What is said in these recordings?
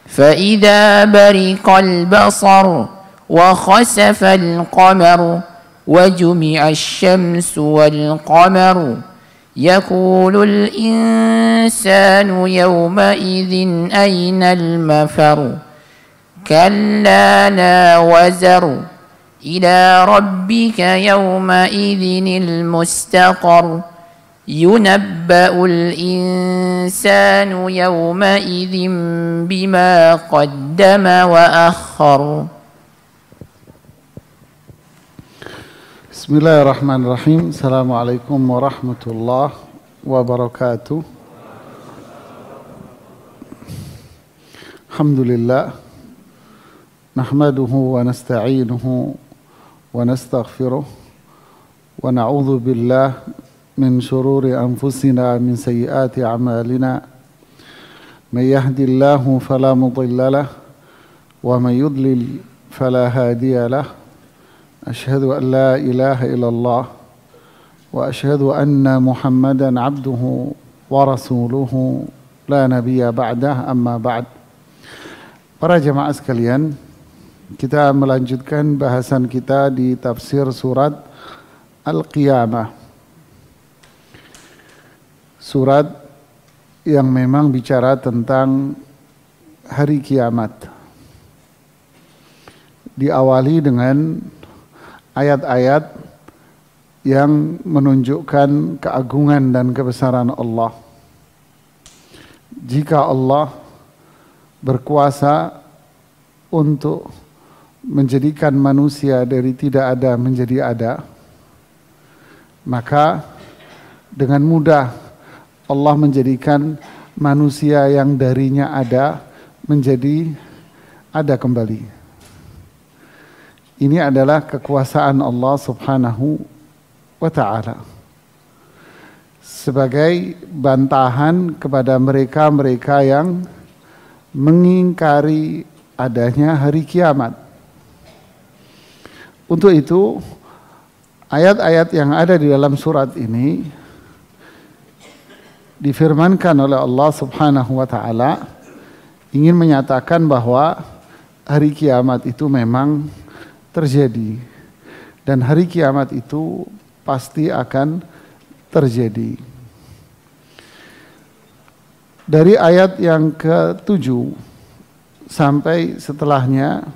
فإذا برق البصر وخسف القمر وجمع الشمس والقمر يقول الإنسان يومئذ أين المفر كلا لا وزر إلى ربك يومئذ المستقر ينبأ الإنسان يومئذ بما قدم وأخر. Bismillahirrahmanirrahim. Assalamualaikum warahmatullahi wabarakatuh. Alhamdulillah. Nahmaduhu wa nasta'inuhu wa nastaghfiruh. Wa na'udhu billah min syururi anfusina min sayyiati a'malina. May yahdillahu fala mudilla lah wa may yudlil fala hadiya lah. Asyhadu an la ilaha illallah wa asyhadu anna Muhammadan abduhu wa rasuluhu la nabiyya ba'dah, amma ba'd. Para jemaah sekalian, kita melanjutkan bahasan kita di tafsir surat Al-Qiyamah. Surat yang memang bicara tentang hari kiamat. Diawali dengan ayat-ayat yang menunjukkan keagungan dan kebesaran Allah. Jika Allah berkuasa untuk menjadikan manusia dari tidak ada menjadi ada, maka dengan mudah Allah menjadikan manusia yang darinya ada menjadi ada kembali. Ini adalah kekuasaan Allah subhanahu wa ta'ala. Sebagai bantahan kepada mereka-mereka yang mengingkari adanya hari kiamat. Untuk itu, ayat-ayat yang ada di dalam surat ini difirmankan oleh Allah subhanahu wa ta'ala ingin menyatakan bahwa hari kiamat itu memang terjadi, dan hari kiamat itu pasti akan terjadi. Dari ayat yang ke-7 sampai setelahnya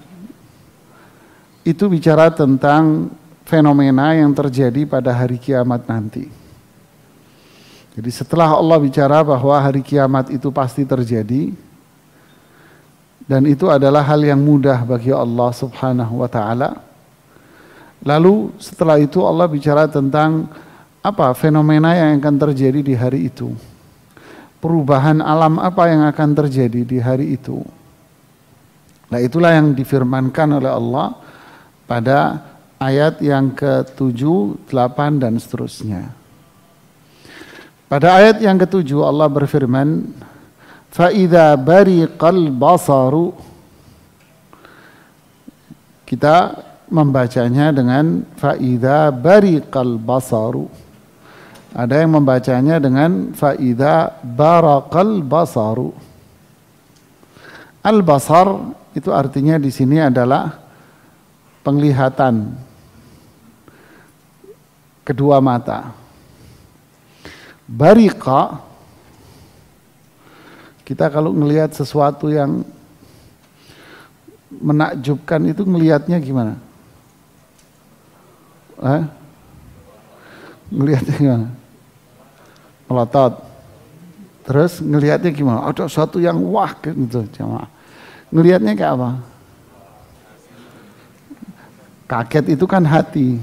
itu bicara tentang fenomena yang terjadi pada hari kiamat nanti. Jadi setelah Allah bicara bahwa hari kiamat itu pasti terjadi, dan itu adalah hal yang mudah bagi Allah subhanahu wa ta'ala. Lalu setelah itu Allah bicara tentang apa fenomena yang akan terjadi di hari itu. Perubahan alam apa yang akan terjadi di hari itu. Nah, itulah yang difirmankan oleh Allah pada ayat yang ke-7, 8 dan seterusnya. Pada ayat yang ke-7 Allah berfirman, فَإِذَا بَرِقَ الْبَصَرُ. Kita membacanya dengan فَإِذَا بَرِقَ الْبَصَرُ. Ada yang membacanya dengan فَإِذَا بَرَقَ الْبَصَرُ. Al-basar itu artinya di sini adalah penglihatan kedua mata. Bariqa, kita kalau ngelihat sesuatu yang menakjubkan itu ngelihatnya gimana? Ngelihatnya gimana? Melotot. Terus ngelihatnya gimana? Ada sesuatu yang wah gitu, jemaah. Ngelihatnya kayak apa? Kaget itu kan hati.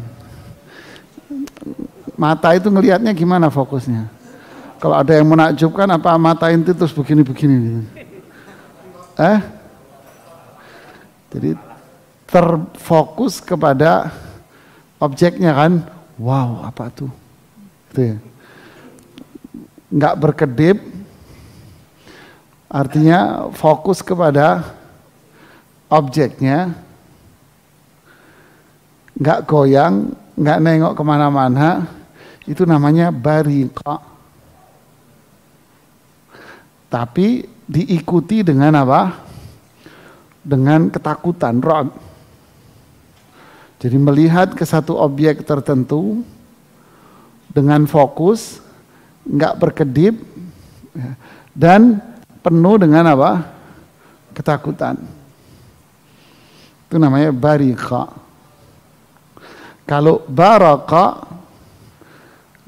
Mata itu ngelihatnya gimana fokusnya? Kalau ada yang menakjubkan, apa mata itu terus begini-begini gitu. Jadi terfokus kepada objeknya kan. Wow, apa tuh? Gitu ya. Nggak berkedip, artinya fokus kepada objeknya, nggak goyang, nggak nengok kemana-mana, itu namanya bariqa. Tapi diikuti dengan apa? dengan ketakutan, ra'b. Jadi melihat ke satu objek tertentu dengan fokus, nggak berkedip, dan penuh dengan apa? Ketakutan. Itu namanya barika. Kalau baraka,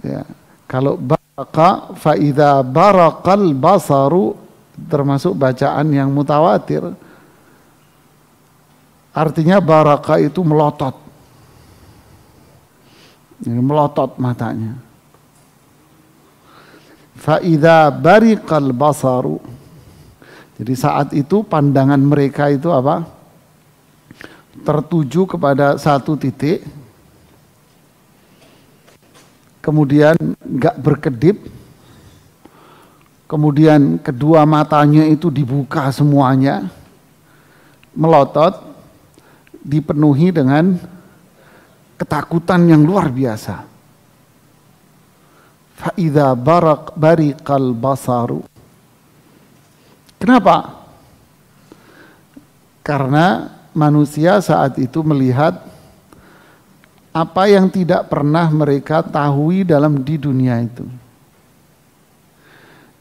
ya, kalau baraka, faida barakal basaru, termasuk bacaan yang mutawatir. Artinya baraka itu melotot. Ini melotot matanya. Faida barikal basaru. Jadi saat itu pandangan mereka itu apa? Tertuju kepada satu titik. Kemudian nggak berkedip, kemudian kedua matanya itu dibuka semuanya, melotot, dipenuhi dengan ketakutan yang luar biasa. Fa'idha barikal basaru. Kenapa? Karena manusia saat itu melihat apa yang tidak pernah mereka tahui di dunia itu.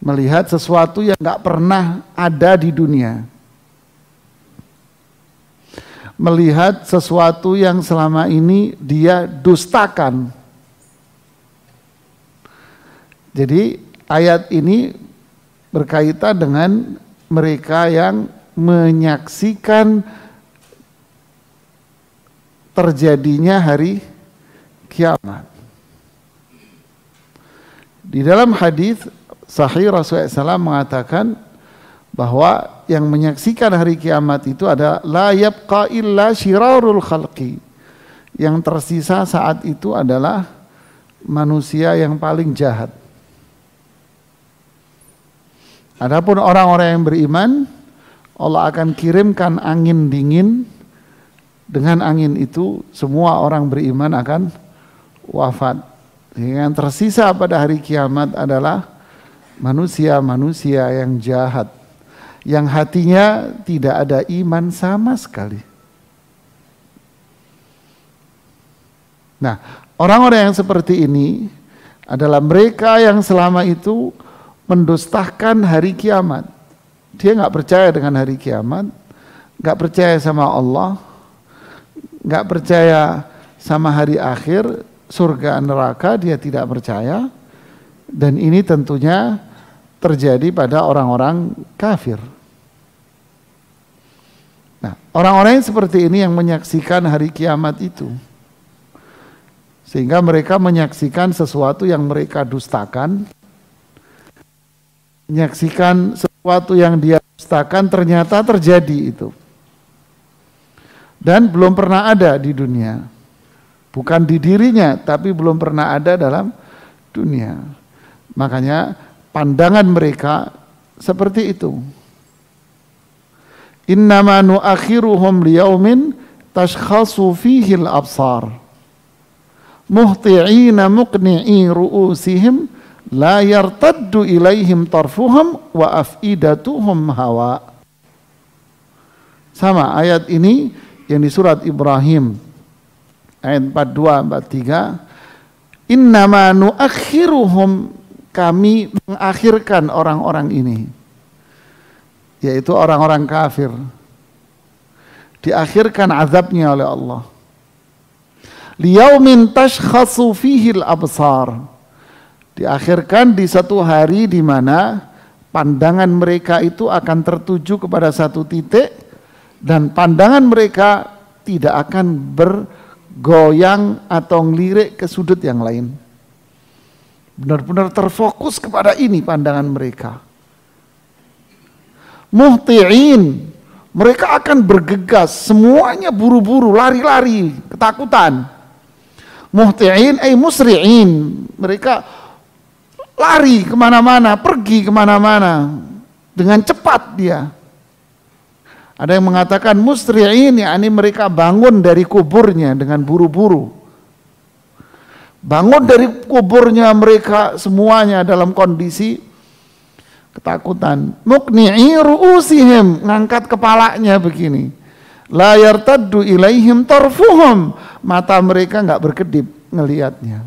Melihat sesuatu yang nggak pernah ada di dunia. Melihat sesuatu yang selama ini dia dustakan. Jadi ayat ini berkaitan dengan mereka yang menyaksikan terjadinya hari kiamat. Di dalam hadis sahih Rasulullah SAW mengatakan bahwa yang menyaksikan hari kiamat itu ada la yabqa illa syirarul khalqi. Yang tersisa saat itu adalah manusia yang paling jahat. Adapun orang-orang yang beriman, Allah akan kirimkan angin dingin. Dengan angin itu semua orang beriman akan wafat. Yang tersisa pada hari kiamat adalah manusia-manusia yang jahat, yang hatinya tidak ada iman sama sekali. Nah, orang-orang yang seperti ini adalah mereka yang selama itu mendustakan hari kiamat. Dia nggak percaya dengan hari kiamat, nggak percaya sama Allah, nggak percaya sama hari akhir, surga neraka dia tidak percaya. Dan ini tentunya terjadi pada orang-orang kafir. Nah, orang-orang yang seperti ini yang menyaksikan hari kiamat itu, sehingga mereka menyaksikan sesuatu yang mereka dustakan, menyaksikan sesuatu yang dia dustakan ternyata terjadi itu. Dan belum pernah ada di dunia. Bukan di dirinya, tapi belum pernah ada dalam dunia. Makanya pandangan mereka seperti itu. Innama nu'akhiruhum liyaumin tashkhasu fihi al-absar. Muhti'ina muqni'i ru'usihim la yartaddu ilaihim tarfuhum wa af'idatuhum hawa. Sama ayat ini yang di surat Ibrahim ayat 42-43, innama nu'akhiruhum, kami mengakhirkan orang-orang ini, yaitu orang-orang kafir, diakhirkan azabnya oleh Allah. Liyaumin tashkhasu fihi al-absar, diakhirkan di satu hari di mana pandangan mereka itu akan tertuju kepada satu titik, dan pandangan mereka tidak akan bergoyang atau ngelirik ke sudut yang lain. Benar-benar terfokus kepada ini pandangan mereka. Muhti'in, mereka akan bergegas, semuanya buru-buru, lari-lari, ketakutan. Muhti'in ay musri'in, mereka lari kemana-mana, pergi kemana-mana, dengan cepat dia. Ada yang mengatakan musri'in, yakni mereka bangun dari kuburnya dengan buru-buru. Bangun dari kuburnya mereka semuanya dalam kondisi ketakutan. Muqni'i ru'usihim, ngangkat kepalanya begini. La yartaddu ilaihim tarfuhum, mata mereka nggak berkedip ngelihatnya.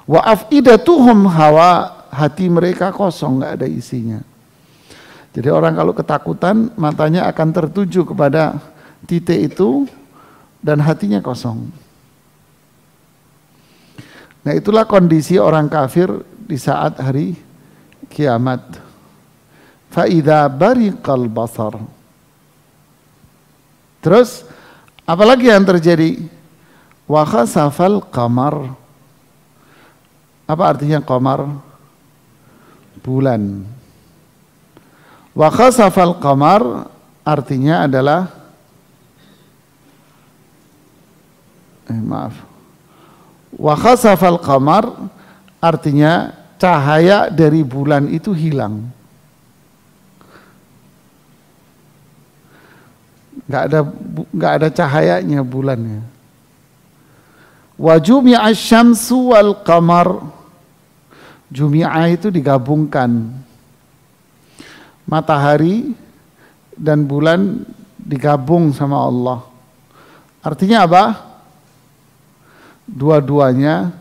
Wa afidatuhum hawa, hati mereka kosong, nggak ada isinya. Jadi orang kalau ketakutan matanya akan tertuju kepada titik itu dan hatinya kosong. Nah, itulah kondisi orang kafir di saat hari kiamat. Fa idza bariqal basar. Terus apalagi yang terjadi? Wa khasafal qamar. Apa artinya qamar? Bulan. Wa khasafal qamar artinya adalah wa khasafal qamar artinya cahaya dari bulan itu hilang. Nggak ada cahayanya bulannya. Wa jumi'a syamsu wal qamar. Jumi'a itu digabungkan. Matahari dan bulan digabung sama Allah. Artinya apa? Dua-duanya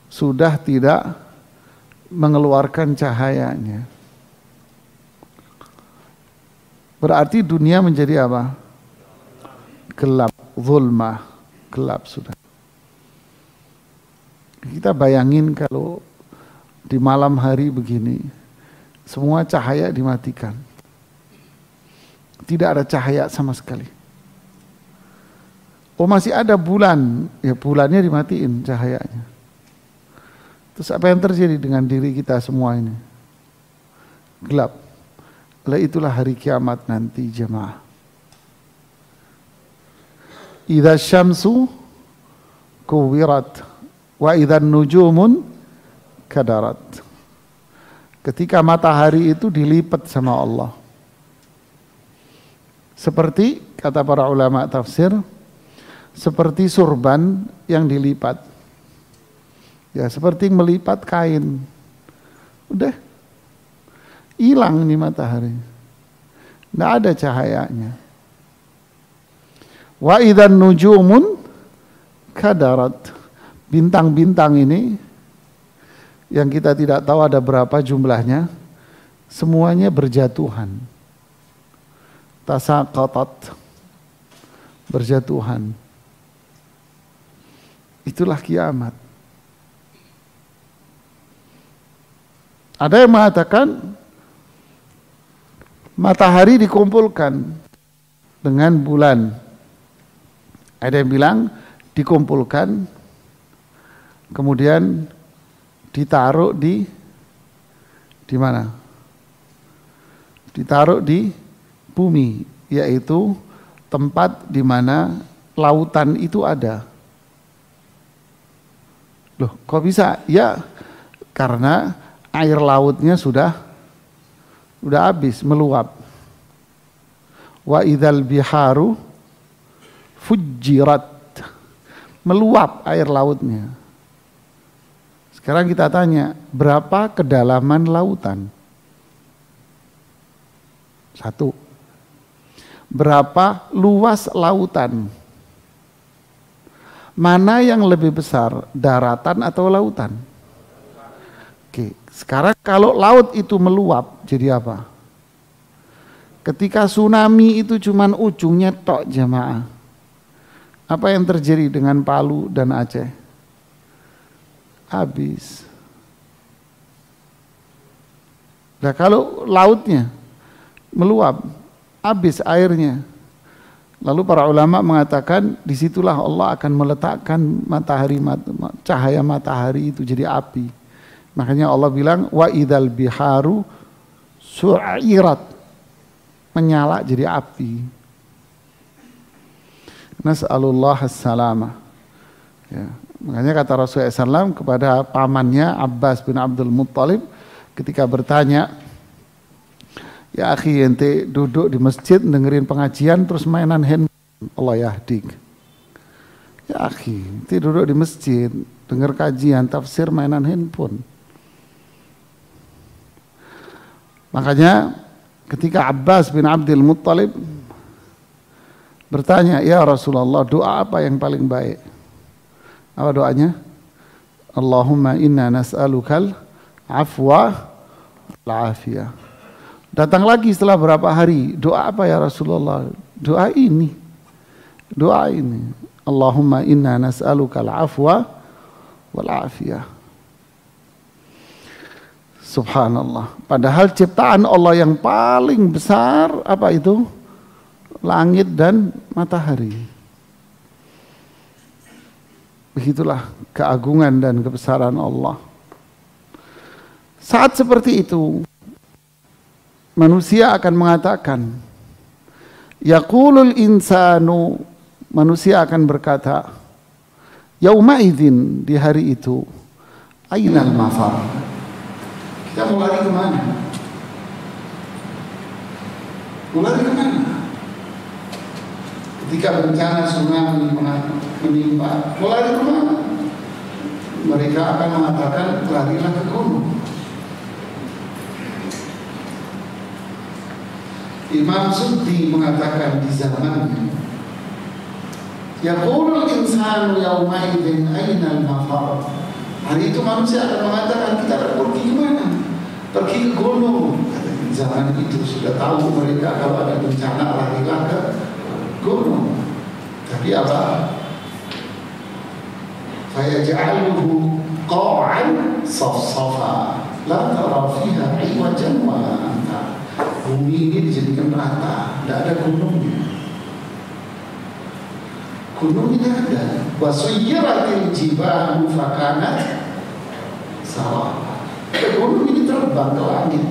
sudah tidak mengeluarkan cahayanya. Berarti dunia menjadi apa? Gelap, zulmah, gelap sudah. Kita bayangin kalau di malam hari begini, semua cahaya dimatikan. Tidak ada cahaya sama sekali. Oh, masih ada bulan, ya bulannya dimatiin cahayanya. Terus apa yang terjadi dengan diri kita semua ini? Gelap. Lah itulah hari kiamat nanti, jemaah. Idza syamsu kuwirat wa idzan nujumun kadarat. Ketika matahari itu dilipat sama Allah. Seperti kata para ulama tafsir, seperti surban yang dilipat. Ya, seperti melipat kain. Udah hilang nih matahari. Nggak ada cahayanya. Wa idzan nujumun kadarat. Bintang-bintang ini yang kita tidak tahu ada berapa jumlahnya, semuanya berjatuhan. Tasaqatat, berjatuhan. Itulah kiamat. Ada yang mengatakan matahari dikumpulkan dengan bulan. Ada yang bilang dikumpulkan kemudian ditaruh di mana? Ditaruh di bumi, yaitu tempat di mana lautan itu ada. Loh, kok bisa? Ya, karena air lautnya sudah habis, meluap. Wa idzal biharu fujirat, meluap air lautnya. Sekarang kita tanya, berapa kedalaman lautan? 1. Berapa luas lautan? Mana yang lebih besar, daratan atau lautan? Oke, sekarang kalau laut itu meluap, jadi apa? Ketika tsunami itu cuman ujungnya tok, jemaah. Apa yang terjadi dengan Palu dan Aceh? Habis. Nah, kalau lautnya meluap, habis airnya. Lalu para ulama mengatakan disitulah Allah akan meletakkan matahari, cahaya matahari itu jadi api. Makanya Allah bilang wa idzal biharu su'irat, menyala jadi api. Nas'alullah as-salamah. Ya, makanya kata Rasulullah SAW kepada pamannya Abbas bin Abdul Muttalib ketika bertanya, ya akhi, ente duduk di masjid dengerin pengajian terus mainan handphone, Allah yahdik. Ya akhi, ente duduk di masjid denger kajian tafsir mainan handphone. Makanya ketika Abbas bin Abdul Muttalib bertanya, ya Rasulullah, doa apa yang paling baik? Apa doanya? Allahumma inna nas'alukal afwa wal afiyah. Datang lagi setelah berapa hari, doa apa ya Rasulullah? Doa ini. Doa ini. Allahumma inna nas'alukal afwa wal afiyah. Subhanallah. Padahal ciptaan Allah yang paling besar apa itu? Langit dan matahari. Begitulah keagungan dan kebesaran Allah. Saat seperti itu, manusia akan mengatakan, yaqulul insanu, manusia akan berkata, yauma idzin, di hari itu, ainal mafar. Kita mau lari kemana? Mau lari kemana? Ketika bencana tsunami menimpa, mau lari kemana? Mereka akan mengatakan, larilah ke gunung. Imam Suddi mengatakan di zamannya, yaqulul insanu yauma idzin ainal mafar. Hari itu manusia akan mengatakan, kita akan pergi kemana? Pergi ke gunung. Zaman itu sudah tahu mereka kalau ada bencana larilah ke gunung. Tapi apa? Fayaj'aluhu qa'an safsafa la tara fiha 'iwajan wa la amta. Bumi ini dijadikan rata, tidak ada gunungnya. Gunung tidak ada. Wa suyyiratil jibalu fakanat sawa. Gunung ini terbang ke langit,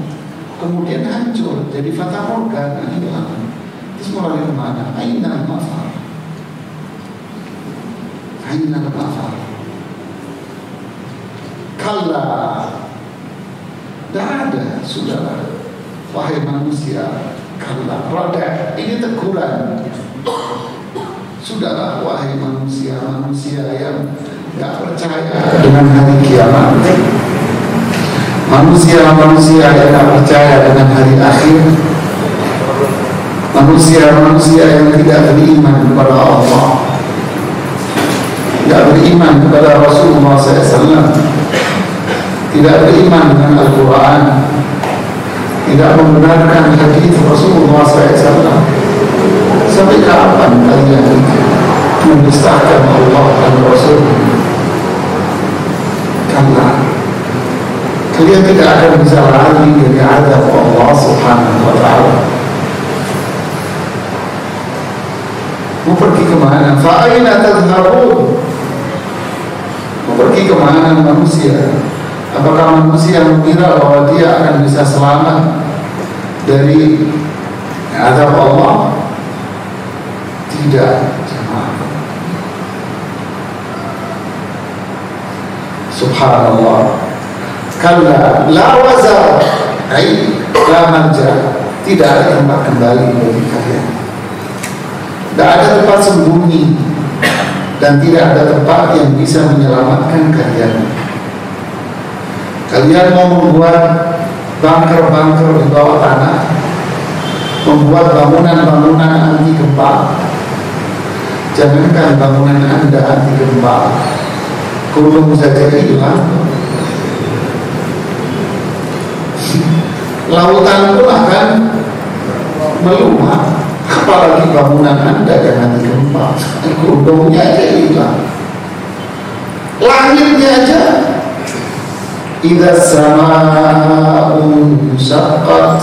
kemudian hancur jadi fata morgana, hilang. Terus mau lari kemana? Ainal mafar. Ainal mafar. Kalla, tidak ada, sudahlah. Wahai manusia, kalla, roda, ini teguran. Sudahlah wahai manusia, manusia yang tidak percaya dengan hari kiamat, manusia-manusia yang tidak percaya dengan hari akhir, manusia-manusia yang tidak beriman kepada Allah, tidak beriman kepada Rasulullah SAW, tidak beriman dengan Al-Quran, tidak membenarkan hadis Rasulullah SAW. Sampai kapan kalian mendustakan Allah dan Rasul? Karena kalian tidak akan bisa lari dari azab Allah Subhanahu wa ta'ala. Mau pergi kemana? Fa'aina tadhhabun? Mau pergi kemana manusia? Apakah manusia mengira bahwa dia akan bisa selamat dari azab Allah? Tidak. Subhanallah. Kalla la wazar, ai la manja. Tidak ada tempat kembali bagi kalian. Tidak ada tempat sembunyi dan tidak ada tempat yang bisa menyelamatkan kalian. Kalian mau membuat bunker-bunker di bawah tanah, membuat bangunan-bangunan anti gempa. Jangankan bangunan Anda anti gempa, gunung saja hilang, lautan pun akan meluap, apalagi bangunan Anda yang anti gempa. Gunungnya aja hilang, langitnya aja. Idza samaa'u syaqqat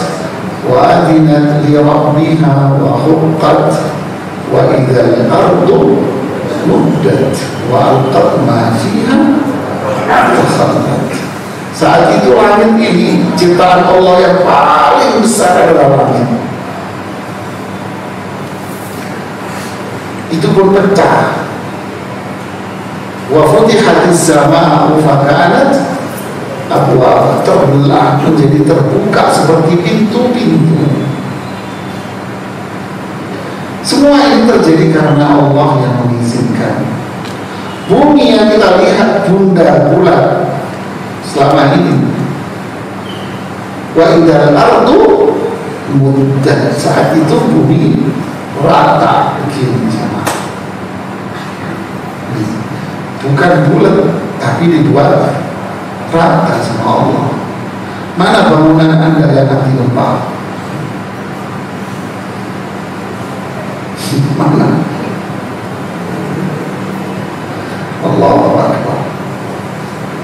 wa adinat li rabbiha wa huqqat wa idzal ardu muddat wa alqat ma fiha takhallat. Saat itu langit ini ciptaan Allah yang paling besar adalah langit. Itu pun pecah. Wa futihatis samaa'u fakanat abwaab, terbelah menjadi terbuka seperti pintu-pintu. Semua ini terjadi karena Allah yang mengizinkan. Bumi yang kita lihat bundar bulat selama ini, wa idal ardu muddat, saat itu bumi rata begini. tapi dibuat rata sama Allah. Mana bangunan Anda yang nanti gempa? Mana? Allahu Akbar.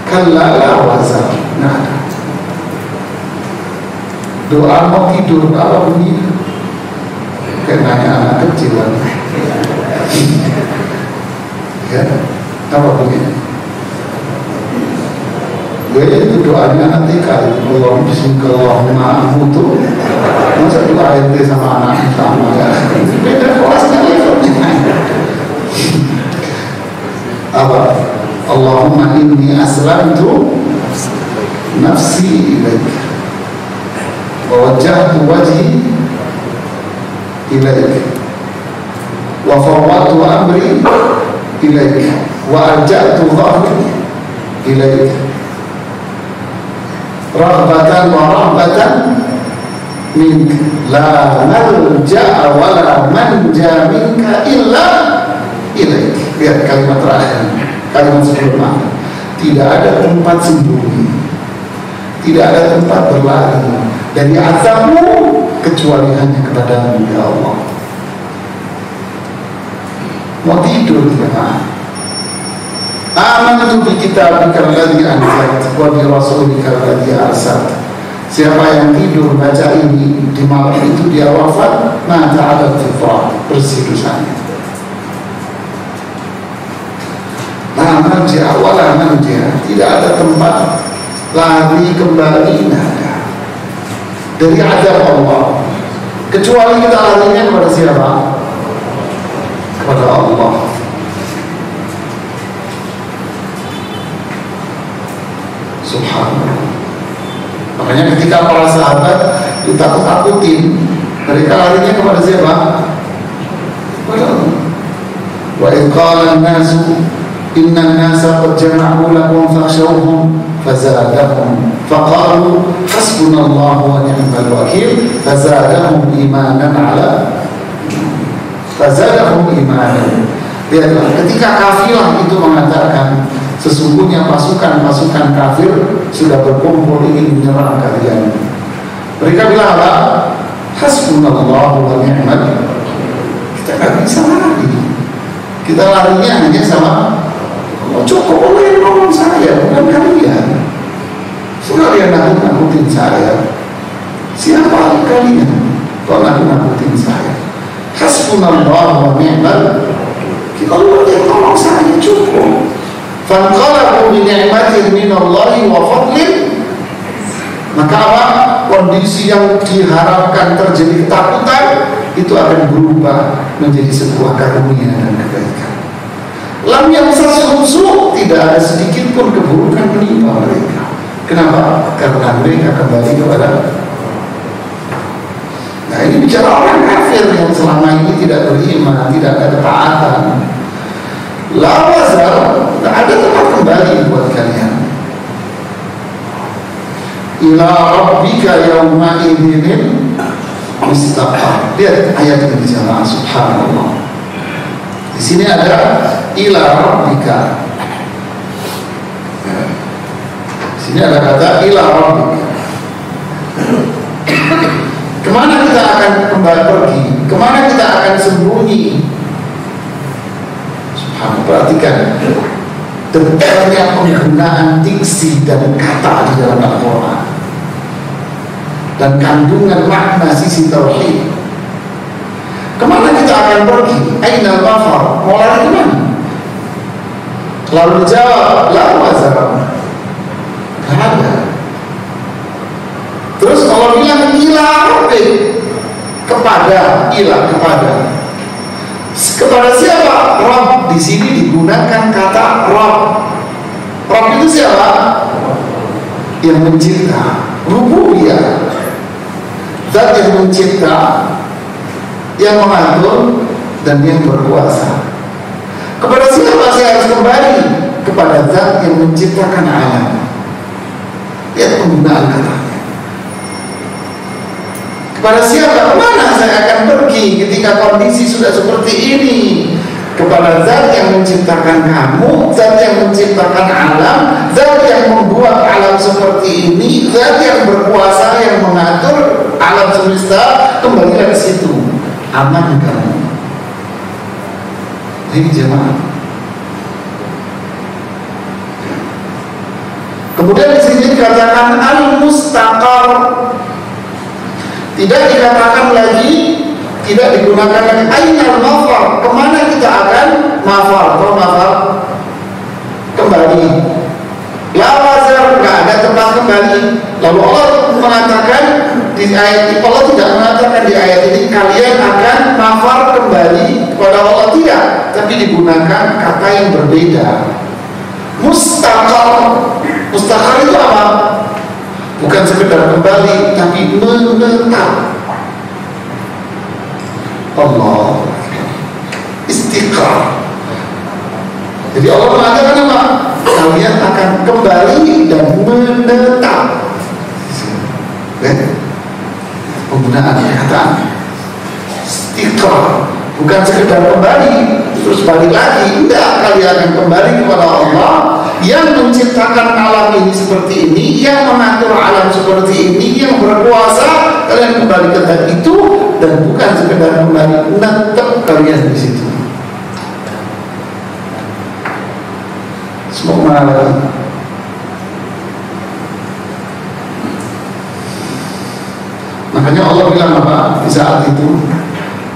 Kalla la wazar. Nah, doa mau tidur apa bunyi? Kayak anak kecil kan? Ya, apa bunyi? Itu doanya nanti kali Allah bismillah mutu. Masa doa ente sama anak sama ya? Beda kelasnya levelnya. Apa? Allahumma inni aslamtu nafsi ilaik wa wajjahtu wajhi ilaik wa fawwadtu amri ilaik wa alja'tu dhahri ilaik raghbatan wa rahbatan mink la malja'a wa la manja minka illa ilaik. Lihat kalimat terakhir, kalimat sebelumnya. Tidak ada tempat sembunyi, tidak ada tempat berlari dari azabmu kecuali hanya kepadamu ya Allah. Mau tidur ya? Amantu bi kitabika alladhi anzalta wa bi rasulika alladhi arsalta. Siapa yang tidur baca ini di malam itu dia wafat, mata ada fitrat, bersih dosanya. La marja wala manja, tidak ada tempat lari kembali, nada dari azab Allah, kecuali kita larinya kepada siapa? Kepada Allah. Subhanallah. Makanya ketika para sahabat ditakut-takutin, mereka larinya kepada siapa? Kepada Allah. Wa idh qala an-nasu inna an-nasa qad jama'u lakum fakhshawhum fazadahum faqalu hasbunallahu wa ni'mal wakil fazadahum imanan fazadahum imanan. Lihatlah, ketika kafilah itu mengatakan sesungguhnya pasukan-pasukan kafir sudah berkumpul ingin menyerang kalian, mereka bilang apa? Hasbunallahu wa ni'mal. Kita nggak bisa lari, kita larinya hanya sama Allah. Cukup Allah yang nolong saya, bukan kalian. Sekalian nakut-nakutin saya. Siapa kalian kalau nakut-nakutin saya? Hasbunallahu wa ni'mal. Allah yang nolong saya, cukup. Fanqalabu bi ni'matin minallahi wa fadlin. Maka apa? Kondisi yang diharapkan terjadi ketakutan itu akan berubah menjadi sebuah karunia dan kebaikan. Lam yamsashum su', tidak ada sedikit pun keburukan menimpa mereka. Kenapa? Karena mereka kembali kepada. Nah, ini bicara orang kafir yang selama ini tidak beriman, tidak ada ketaatan. La wazar, tidak ada tempat kembali buat kalian. Ila rabbika yawma idzin mustaqar. Lihat ayat ini bicara, subhanallah. Di sini ada ila rabbika. Di sini ada kata ila rabbika. Kemana kita akan kembali pergi? Kemana kita akan sembunyi? Perhatikan detailnya penggunaan diksi dan kata di dalam Al-Quran dan kandungan makna sisi tauhid. Kemana kita akan pergi? Ainal mafar, mau lari kemana? Lalu dijawab, la wazar, gak ada. Terus kalau bilang ila rabbik, kepada siapa? Rabb. Di sini digunakan kata Rabb. Rabb itu siapa? Yang mencipta, rububiyah, zat yang mencipta, yang mengatur dan yang berkuasa. Kepada siapa saya harus kembali? Kepada zat yang menciptakan alam. Lihat penggunaan katanya. Kepada siapa? Kemana saya akan pergi ketika kondisi sudah seperti ini? kepada zat yang menciptakan kamu, zat yang menciptakan alam, zat yang membuat alam seperti ini, zat yang berkuasa, yang mengatur alam semesta. Kembalilah ke situ, aman kamu. Ini jemaah. Kemudian di sini dikatakan al-mustaqar, tidak dikatakan lagi, tidak digunakan lagi ainal mafar, kemana kita akan mafar atau mafar kembali. La wazar, nggak ada tempat kembali. Lalu Allah mengatakan di ayat ini, Allah tidak mengatakan di ayat ini kalian akan mafar kembali kepada Allah, tidak, tapi digunakan kata yang berbeda. Mustaqar, mustaqar itu apa? Bukan sekedar kembali, tapi menetap. Allah istiqrar. Jadi Allah mengatakan apa? Kalian akan kembali dan menetap. Penggunaan kata istiqrar, bukan sekedar kembali terus balik lagi. Tidak, kalian akan kembali kepada Allah yang menciptakan alam ini seperti ini, yang mengatur alam seperti ini, yang berkuasa. Kalian kembali ke zat itu, dan bukan sekedar kembali, menetap kalian di situ. Semoga makanya Allah bilang apa di saat itu?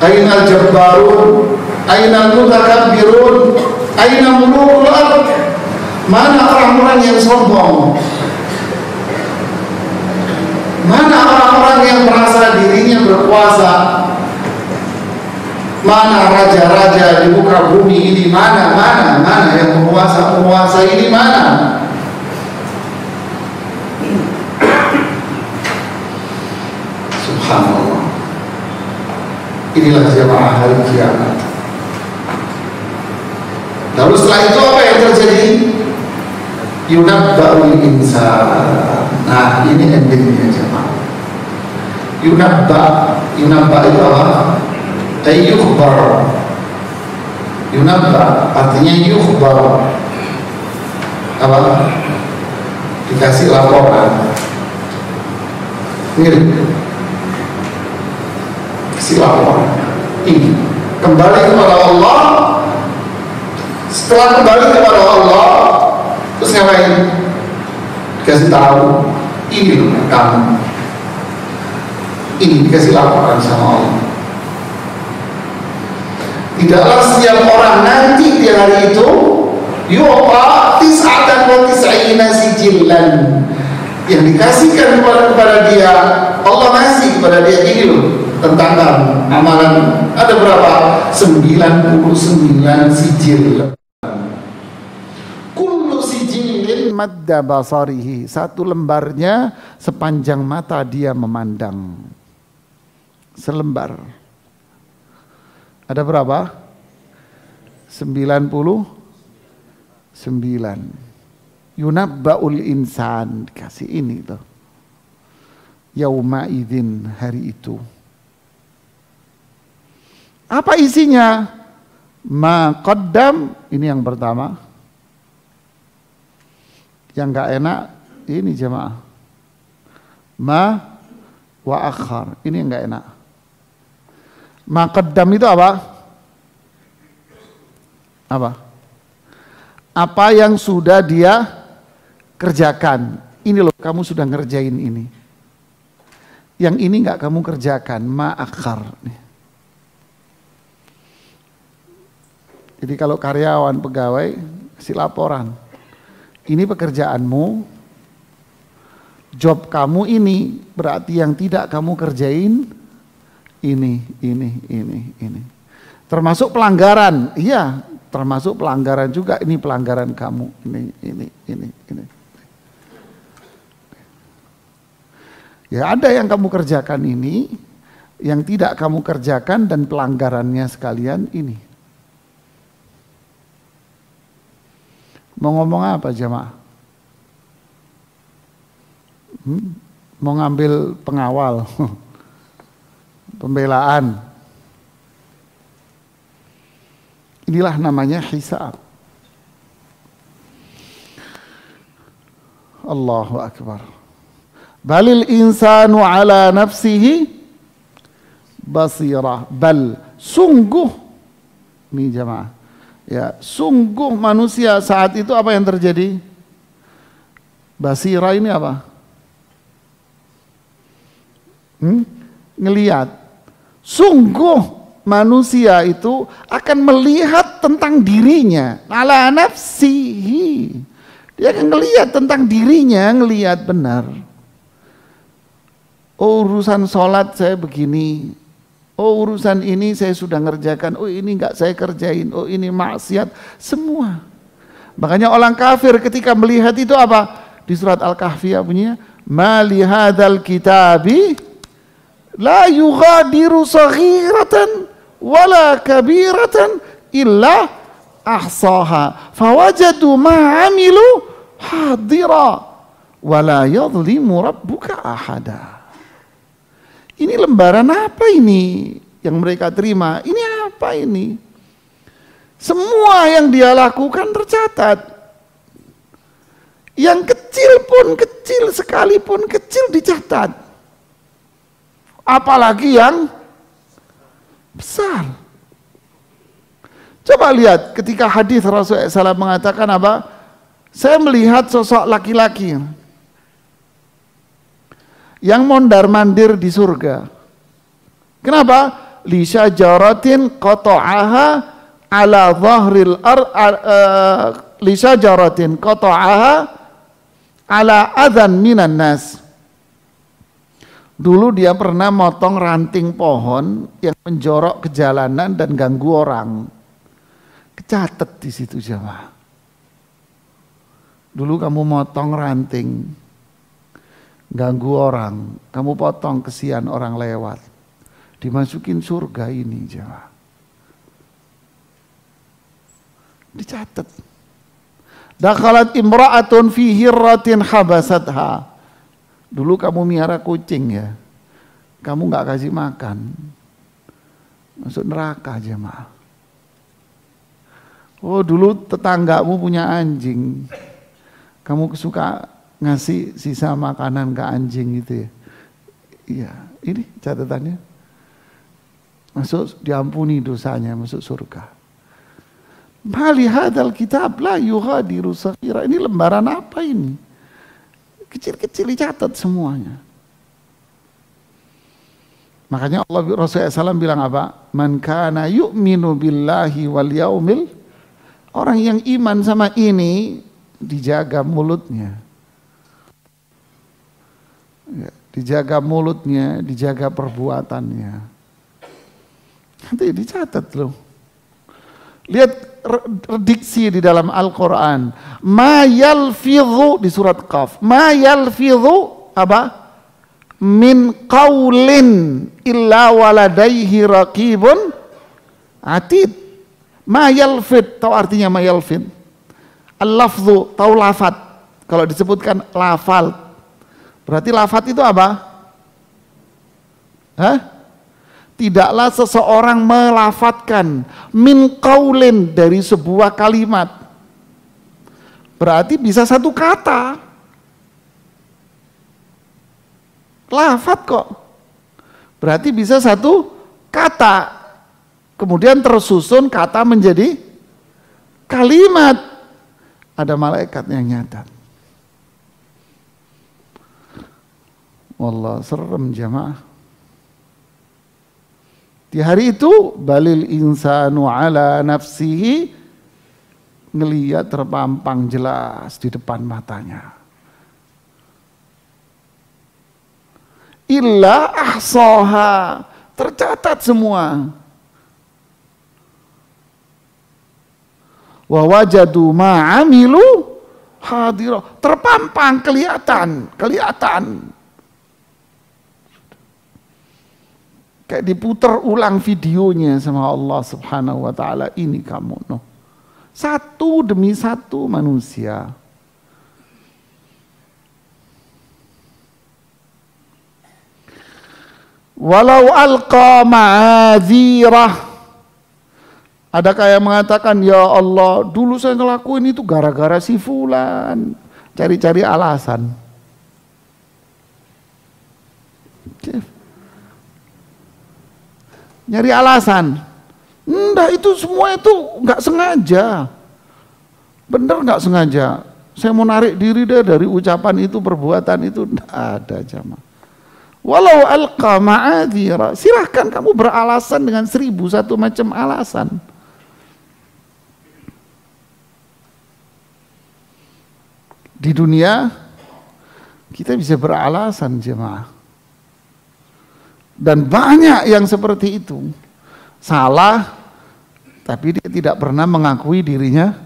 Ainal jabbarun, ainal mutakabbirun, aina mulukul ard. Mana orang-orang yang sombong? Mana orang-orang yang merasa dirinya berkuasa? Mana raja-raja di muka bumi ini? Mana yang penguasa ini mana? Subhanallah. Inilah jamaah hari kiamat. Lalu setelah itu apa yang terjadi? Yunabba'ul insan. Nah, ini endingnya jemaah. Yunabba itu apa? Yukhbar. Yunabba artinya yukhbar. Apa? Dikasih laporan. Mirip. Kasih laporan. Ini kembali kepada Allah. Setelah kembali kepada Allah, terus ngapain? Dikasih tahu, ini loh kamu. Ini dikasih laporan sama Allah. Tidaklah setiap orang nanti di hari itu yuqa tis'atan wa tis'ina sijillan, yang dikasihkan kepada dia, Allah ngasih kepada dia ini loh tentang kamu, amalan ada berapa? 99 sijil. Madda basarihi, satu lembarnya sepanjang mata dia memandang. Selembar. Ada berapa? 99. Yunabba'ul insan, dikasih ini tuh. Yauma idzin, hari itu. Apa isinya? Ma qaddam, ini yang pertama. Yang gak enak ini jemaah, ma wa akhar, ini yang gak enak. Ma qaddam itu apa? Apa yang sudah dia kerjakan. Ini loh, kamu sudah ngerjain ini. Yang ini gak kamu kerjakan, ma akhar. Jadi kalau karyawan, pegawai kasih laporan, ini pekerjaanmu, job kamu ini, berarti yang tidak kamu kerjain ini. Termasuk pelanggaran, iya, termasuk pelanggaran juga, ini pelanggaran kamu, ini. Ya ada yang kamu kerjakan ini, yang tidak kamu kerjakan dan pelanggarannya sekalian ini. Mau ngomong apa jemaah? Mau ngambil pengawal, pembelaan. Inilah namanya hisab. Allahu Akbar. Balil insanu ala nafsihi basirah. Bal, sungguh, nih jamaah, ya, sungguh manusia saat itu apa yang terjadi? Basirah ini apa? Ngelihat. Sungguh manusia itu akan melihat tentang dirinya, ala nafsihi. Dia akan melihat tentang dirinya, ngelihat benar. Oh, urusan sholat saya begini. Oh, urusan ini saya sudah ngerjakan. Oh, ini enggak saya kerjain. Oh, ini maksiat. Semua. Makanya orang kafir ketika melihat itu apa? Di surat Al-Kahfi bunyinya, ma li hadzal kitabi la yughadiru saghiratan wala kabiratan illa ahsaha fawajadu ma amilu hadira wala yadhlimu rabbuka ahada. Ini lembaran apa ini yang mereka terima? Ini apa ini? Semua yang dia lakukan tercatat. Yang kecil pun kecil, sekalipun kecil dicatat. Apalagi yang besar. Coba lihat ketika hadis Rasulullah SAW mengatakan apa? Saya melihat sosok laki-laki yang mondar-mandir di surga. Kenapa? Li syajaratin qata'aha ala dhahril li syajaratin qata'aha ala adhan minan nas. Dulu dia pernah motong ranting pohon yang menjorok ke jalanan dan ganggu orang. Kecatet di situ jamaah. Dulu kamu motong ranting, ganggu orang, kamu potong kesian orang lewat, dimasukin surga ini jamaah. Dicatat. Dakhalat imra'atun fi hirratin habasatha. Dulu kamu miara kucing ya, kamu nggak kasih makan, masuk neraka jemaah. Oh, dulu tetanggamu punya anjing, kamu suka ngasih sisa makanan ke anjing gitu ya. Iya, ini catatannya. Masuk, diampuni dosanya, masuk surga. Mali hadal kitab la yughadiru saghira. Ini lembaran apa ini? Kecil-kecil dicatat semuanya. Makanya Allah Rasulullah SAW bilang apa? Man kana yu'minu billahi wal yaumil. Orang yang iman sama ini dijaga mulutnya. Ya, dijaga mulutnya, dijaga perbuatannya. Nanti dicatat loh. Lihat diksi di dalam Al-Quran. Ma yalfidhu di surat Qaf. Ma yalfidhu apa? Min qaulin illa waladaihi raqibun atid. Ma yalfid, tahu artinya ma yalfid? Al-lafdhu, tahu lafad. Kalau disebutkan lafal, berarti lafad itu apa? Hah? Tidaklah seseorang melafatkan min qaulin dari sebuah kalimat. Berarti bisa satu kata. Lafat kok. Berarti bisa satu kata. Kemudian tersusun kata menjadi kalimat. Ada malaikat yang nyatat. Wallah, serem jamaah. Di hari itu balil insanu ala nafsihi, ngelihat terpampang jelas di depan matanya. Illa ahsaha, tercatat semua. Wa wajadu ma amilu hadira, terpampang, kelihatan. Kayak diputar ulang videonya sama Allah Subhanahu wa taala. Ini kamu noh. Satu demi satu manusia. Walau alqa ma'adzirah, Adakah yang mengatakan, ya Allah, dulu saya ngelakuin itu gara-gara si fulan. Cari-cari alasan. Nyari alasan. Enggak, itu semua itu nggak sengaja. Bener nggak sengaja. Saya mau narik diri deh dari ucapan itu, perbuatan itu. Nggak ada jamaah. Walau alqa ma'adhira. Silahkan kamu beralasan dengan 1001 macam alasan. Di dunia kita bisa beralasan jemaah. Dan banyak yang seperti itu. Salah, tapi dia tidak pernah mengakui dirinya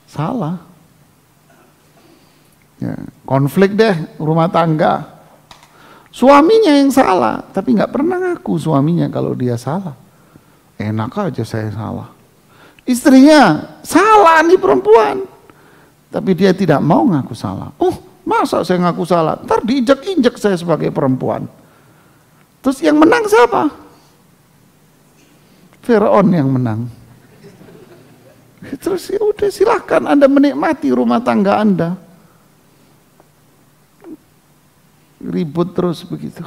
salah. Ya, konflik deh rumah tangga. Suaminya yang salah, tapi nggak pernah ngaku suaminya kalau dia salah. Enak aja saya salah. Istrinya salah nih perempuan. Tapi dia tidak mau ngaku salah. Oh, masa saya ngaku salah? Ntar diinjak-injak saya sebagai perempuan. Terus yang menang siapa? Firaun yang menang. Terus ya udah, silahkan Anda menikmati rumah tangga Anda. Ribut terus begitu.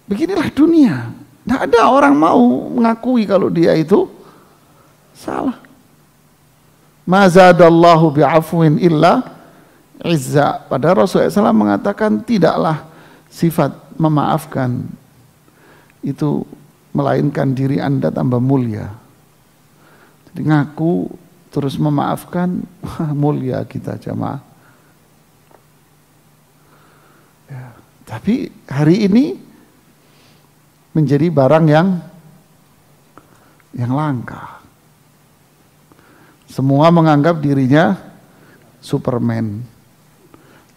Beginilah dunia. Tidak ada orang mau mengakui kalau dia itu salah. Ma zadallahu bi'afwin illa izza. Padahal Rasulullah SAW mengatakan tidaklah sifat memaafkan itu melainkan diri Anda tambah mulia. Jadi ngaku terus memaafkan, mulia kita jamaah. Ya, tapi hari ini menjadi barang yang langka. Semua menganggap dirinya Superman.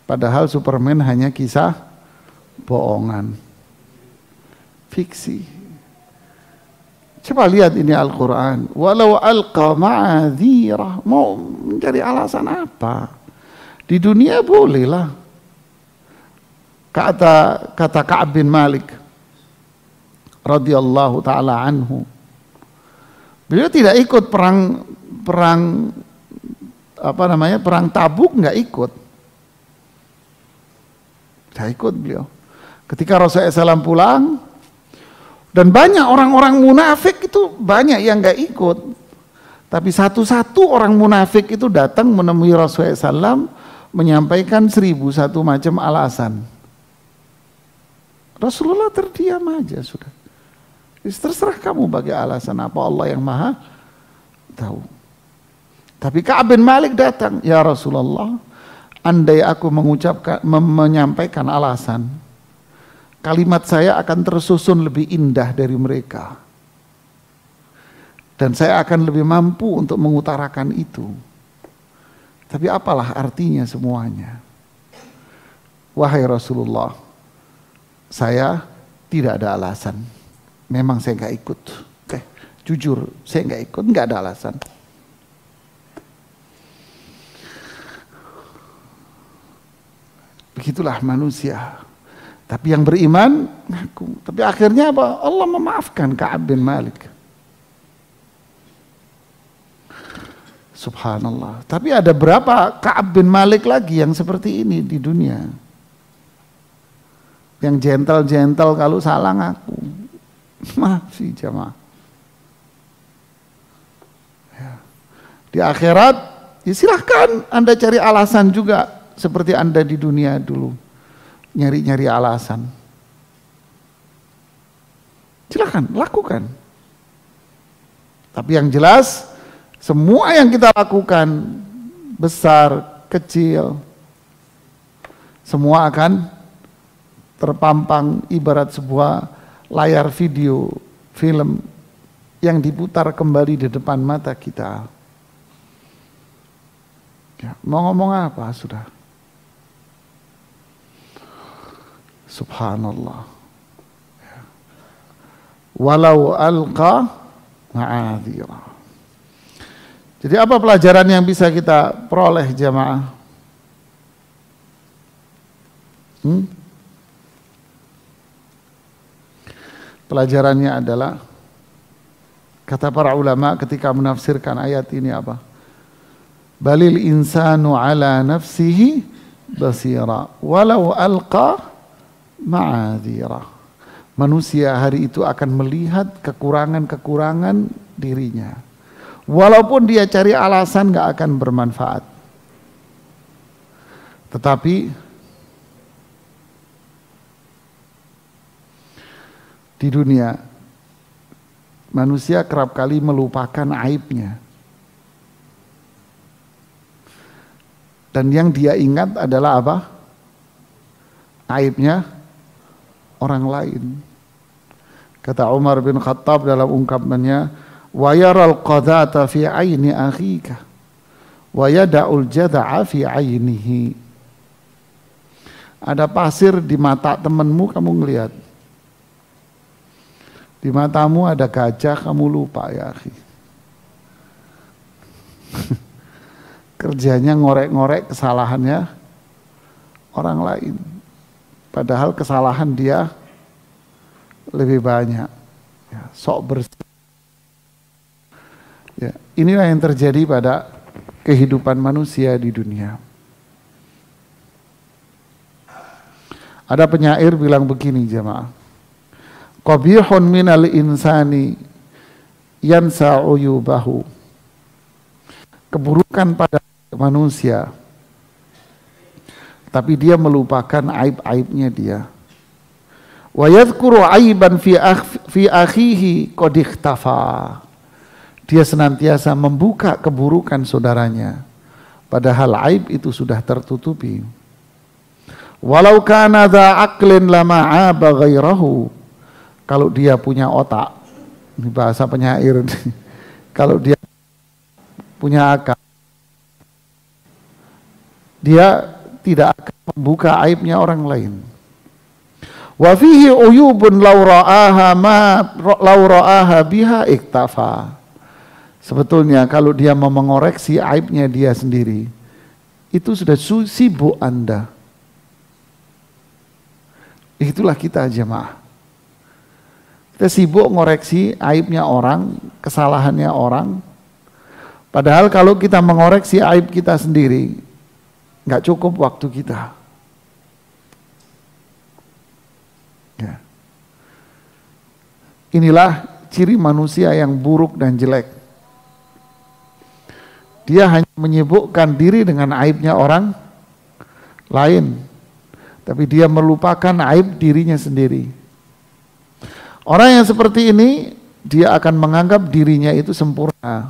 Padahal Superman hanya kisah bohongan, fiksi. Coba lihat ini Al-Quran. Walau alqa ma'adhirah. Mau mencari alasan apa? Di dunia bolehlah. Kata Ka'ab bin Malik radhiyallahu ta'ala anhu. Beliau tidak ikut perang Tabuk, nggak ikut. Tidak ikut beliau. Ketika Rasulullah SAW pulang, dan banyak orang-orang munafik itu banyak yang nggak ikut. Tapi satu-satu orang munafik itu datang menemui Rasulullah SAW menyampaikan 1001 macam alasan. Rasulullah terdiam aja sudah. Terserah kamu bagi alasan apa, Allah yang maha tahu. Tapi Ka'ab bin Malik datang, ya Rasulullah, andai aku menyampaikan alasan, kalimat saya akan tersusun lebih indah dari mereka. Dan saya akan lebih mampu untuk mengutarakan itu. Tapi apalah artinya semuanya? Wahai Rasulullah, saya tidak ada alasan. Memang saya nggak ikut. Jujur, saya nggak ikut, nggak ada alasan. Begitulah manusia. Tapi yang beriman ngaku. Tapi akhirnya apa? Allah memaafkan Ka'ab bin Malik. Subhanallah. Tapi ada berapa Ka'ab bin Malik lagi yang seperti ini di dunia? Yang gentle-gentle kalau salah ngaku. Masih jamaah. Ya. Di akhirat, ya silahkan Anda cari alasan juga. Seperti Anda di dunia dulu. Nyari-nyari alasan. Silahkan, lakukan. Tapi yang jelas, semua yang kita lakukan, besar, kecil, semua akan terpampang ibarat sebuah layar video, film yang diputar kembali di depan mata kita. Ya, mau ngomong apa sudah? Subhanallah. Ya. Walau alqa ma'adhira. Jadi apa pelajaran yang bisa kita peroleh jamaah? Pelajarannya adalah Kata para ulama ketika menafsirkan ayat ini apa? Balil insanu ala nafsihi basira walau alqa ma'adhira. Manusia hari itu akan melihat kekurangan-kekurangan dirinya. Walaupun dia cari alasan gak akan bermanfaat. Tetapi di dunia manusia kerap kali melupakan aibnya. Dan yang dia ingat adalah apa? Aibnya orang lain. Kata Umar bin Khattab dalam ungkapannya, wa yaral qadata fi aini akhika wa yada'ul jada'a fi ainihi. Ada pasir di mata temanmu, kamu ngelihat. Di matamu ada gajah, kamu lupa, ya akhi. Kerjanya ngorek-ngorek kesalahannya orang lain. Padahal kesalahan dia lebih banyak. Ya, sok bersih. Ya, inilah yang terjadi pada kehidupan manusia di dunia. Ada penyair bilang begini jemaah. Qabihun minal insani yansa uyubahu. Keburukan pada manusia, tapi dia melupakan aib-aibnya dia. Wa yadhkuru aiban fi akhihi qad ikhtafa. Dia senantiasa membuka keburukan saudaranya, padahal aib itu sudah tertutupi. Walau kana dha aqlin lama aba ghairahu. Kalau dia punya otak, ini bahasa penyair. Kalau dia punya akal, dia tidak akan membuka aibnya orang lain. Wa fihi uyubun law ra'aha biha iktafa. Sebetulnya kalau dia mau mengoreksi aibnya dia sendiri, itu sudah sibuk Anda. Itulah kita jemaah. Kita sibuk ngoreksi aibnya orang, kesalahannya orang. Padahal kalau kita mengoreksi aib kita sendiri, nggak cukup waktu kita. Ya. Inilah ciri manusia yang buruk dan jelek. Dia hanya menyibukkan diri dengan aibnya orang lain, tapi dia melupakan aib dirinya sendiri. Orang yang seperti ini, dia akan menganggap dirinya itu sempurna.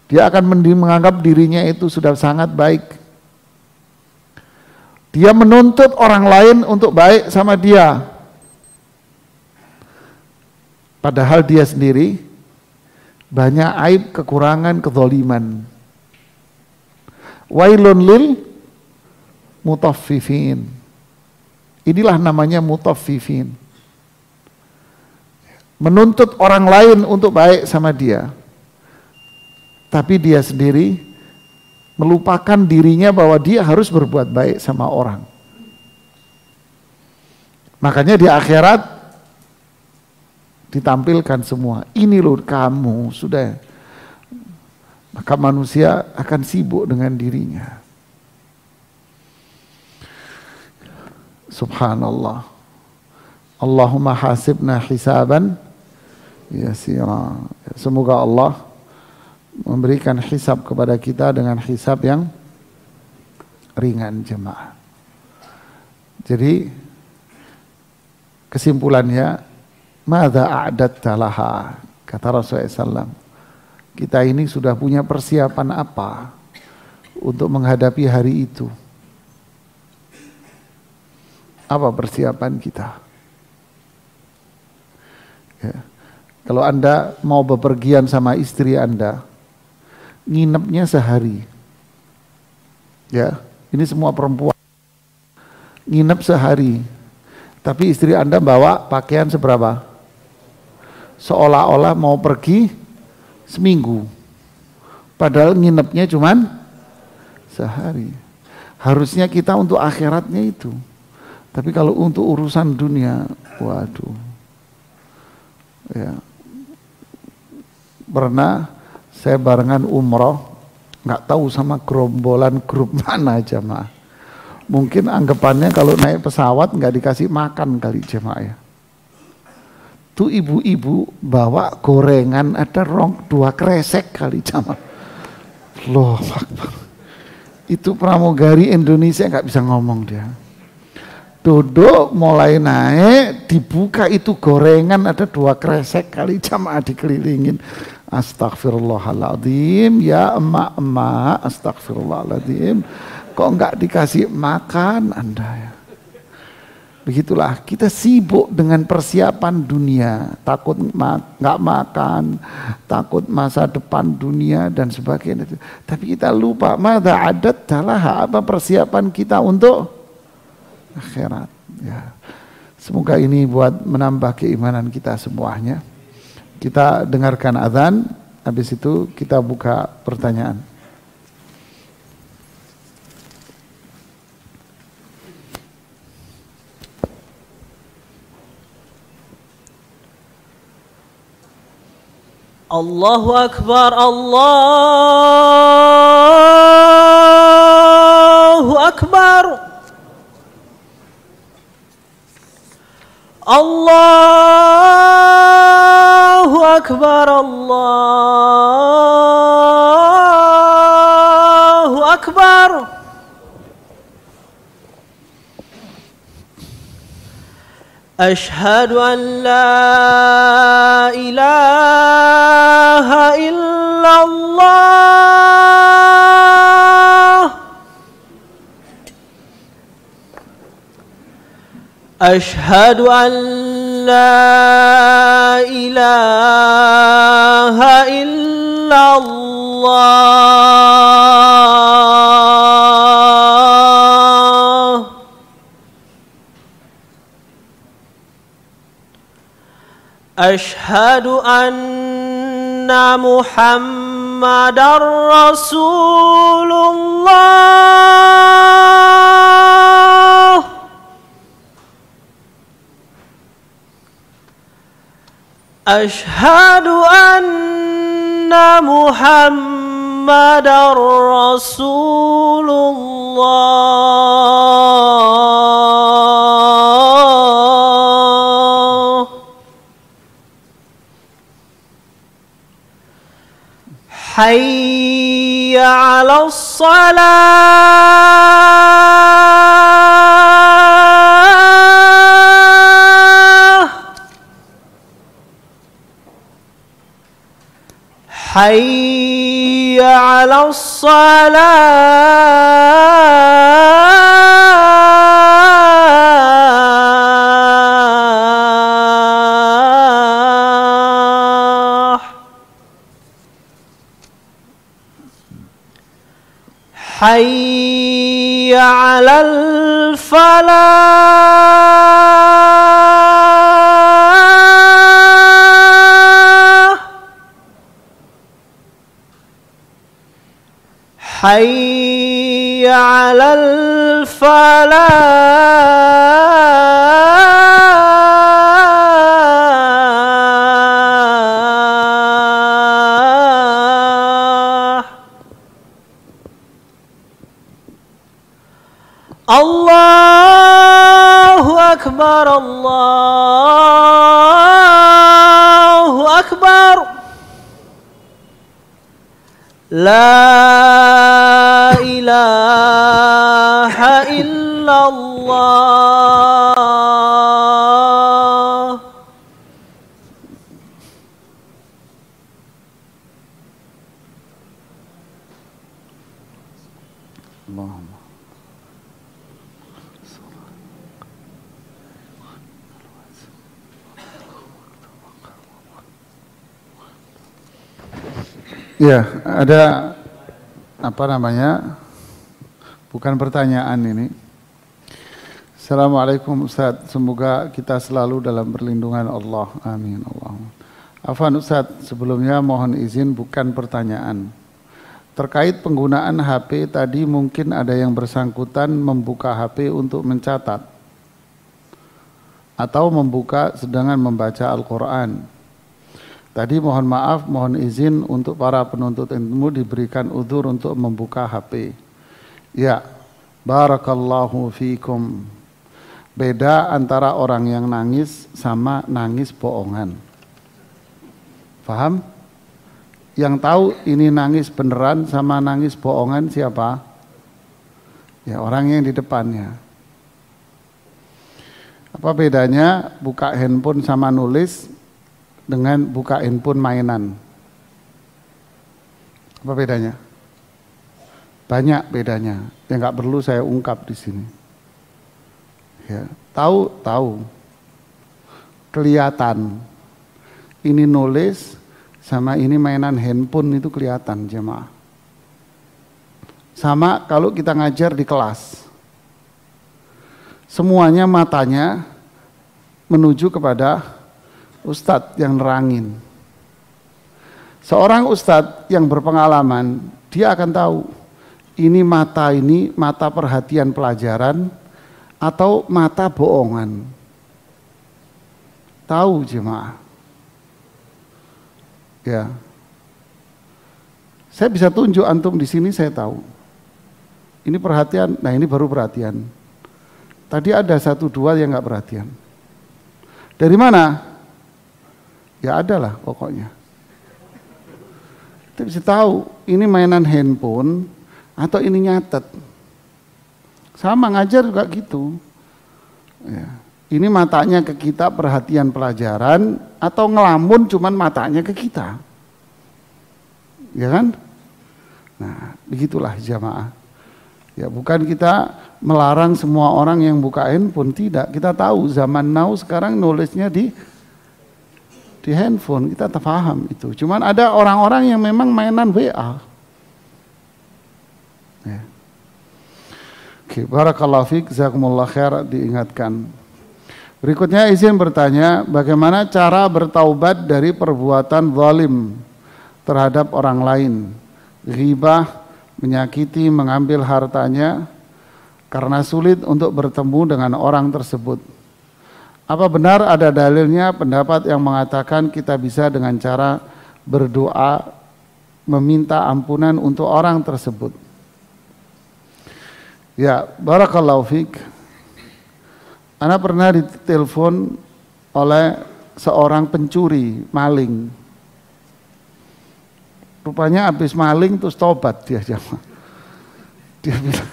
Dia akan menganggap dirinya itu sudah sangat baik. Dia menuntut orang lain untuk baik sama dia. Padahal dia sendiri banyak aib, kekurangan, kezaliman. Wailun lil mutaffifin. Inilah namanya mutaffifin. Menuntut orang lain untuk baik sama dia, tapi dia sendiri melupakan dirinya bahwa dia harus berbuat baik sama orang. Makanya di akhirat ditampilkan semua, ini loh kamu sudah. Maka manusia akan sibuk dengan dirinya. Subhanallah. Allahumma hasibna hisaban yasira. Semoga Allah memberikan hisab kepada kita dengan hisab yang ringan jemaah. Jadi kesimpulannya, madza a'datta laha, kata Rasulullah SAW, kita ini sudah punya persiapan apa untuk menghadapi hari itu? Apa persiapan kita? Ya. Kalau Anda mau bepergian sama istri Anda, nginepnya sehari. Ya, ini semua perempuan. Nginep sehari. Tapi istri Anda bawa pakaian seberapa? Seolah-olah mau pergi seminggu. Padahal nginepnya cuman sehari. Harusnya kita untuk akhiratnya itu. Tapi kalau untuk urusan dunia, waduh. Ya. pernah saya barengan umroh, nggak tahu sama gerombolan grup mana jemaah. Mungkin anggapannya kalau naik pesawat nggak dikasih makan kali jemaah ya. Tuh ibu-ibu bawa gorengan ada 2 kresek kali jemaah. Loh, itu pramugari Indonesia nggak bisa ngomong dia. Duduk mulai naik, dibuka itu gorengan ada 2 kresek kali jamaah dikelilingin. Astagfirullahaladzim, ya emak-emak, astagfirullahaladzim. Kok enggak dikasih makan Anda ya? Begitulah, kita sibuk dengan persiapan dunia, takut enggak makan, takut masa depan dunia dan sebagainya. Tapi kita lupa, madza adattalah, apa persiapan kita untuk akhirat ya. Semoga ini buat menambah keimanan kita semuanya. Kita dengarkan azan, habis itu kita buka pertanyaan. Allahu Akbar, Allahu Akbar. Allahu Akbar, Allahu Akbar. Ashhadu an la ilaha illallah. Ashhadu an la ilaha illallah. Ashhadu anna Muhammadar Rasulullah. Ashhadu anna Muhammadar Rasulullah. Hayya 'alas salah. Hayya 'alas salah. Hayya 'alal falah. Hayya 'alal falah. Allahu Akbar, Allahu Akbar. La ilaha illallah. Allahumma. Ya, ada apa namanya? Bukan pertanyaan ini. Assalamualaikum Ustaz, semoga kita selalu dalam perlindungan Allah. Amin Allahumma. Afwan Ustaz, sebelumnya mohon izin bukan pertanyaan. Terkait penggunaan HP tadi mungkin ada yang bersangkutan membuka HP untuk mencatat atau membuka sedangkan membaca Al-Quran. Tadi mohon maaf, mohon izin untuk para penuntut ilmu diberikan udzur untuk membuka HP. Ya, barakallahu fikum. Beda antara orang yang nangis sama nangis bohongan. Paham? Yang tahu ini nangis beneran sama nangis bohongan siapa? Ya, orang yang di depannya. Apa bedanya buka handphone sama nulis dengan buka handphone mainan? Apa bedanya? Banyak bedanya. Yang nggak perlu saya ungkap di sini. Ya, tahu, kelihatan. Ini nulis sama ini mainan handphone itu kelihatan jemaah. Sama kalau kita ngajar di kelas. Semuanya matanya menuju kepada ustadz yang nerangin. Seorang ustadz yang berpengalaman, dia akan tahu ini mata perhatian pelajaran atau mata bohongan. Tahu jemaah. Ya. Saya bisa tunjuk antum di sini, saya tahu. Ini perhatian, nah ini baru perhatian. Tadi ada 1-2 yang nggak perhatian. Dari mana? Ya adalah pokoknya. Kita bisa tahu ini mainan handphone atau ini nyatet. Sama ngajar juga gitu. Ya. Ini matanya ke kita perhatian pelajaran atau ngelamun cuman matanya ke kita. Ya kan? Nah, begitulah jamaah. Ya, bukan kita melarang semua orang yang buka handphone, tidak. Kita tahu zaman now sekarang nulisnya di handphone, kita paham itu. Cuman ada orang-orang yang memang mainan WA. Ya. Oke, barakallahu fiik, jazakumullah khair, diingatkan. Berikutnya izin bertanya, bagaimana cara bertaubat dari perbuatan zalim terhadap orang lain? Ghibah, menyakiti, mengambil hartanya karena sulit untuk bertemu dengan orang tersebut. Apa benar ada dalilnya pendapat yang mengatakan kita bisa dengan cara berdoa meminta ampunan untuk orang tersebut? Ya, barakallahu fiik. Ana pernah ditelepon oleh seorang pencuri, maling. Rupanya habis maling terus tobat dia jamaah. Dia bilang,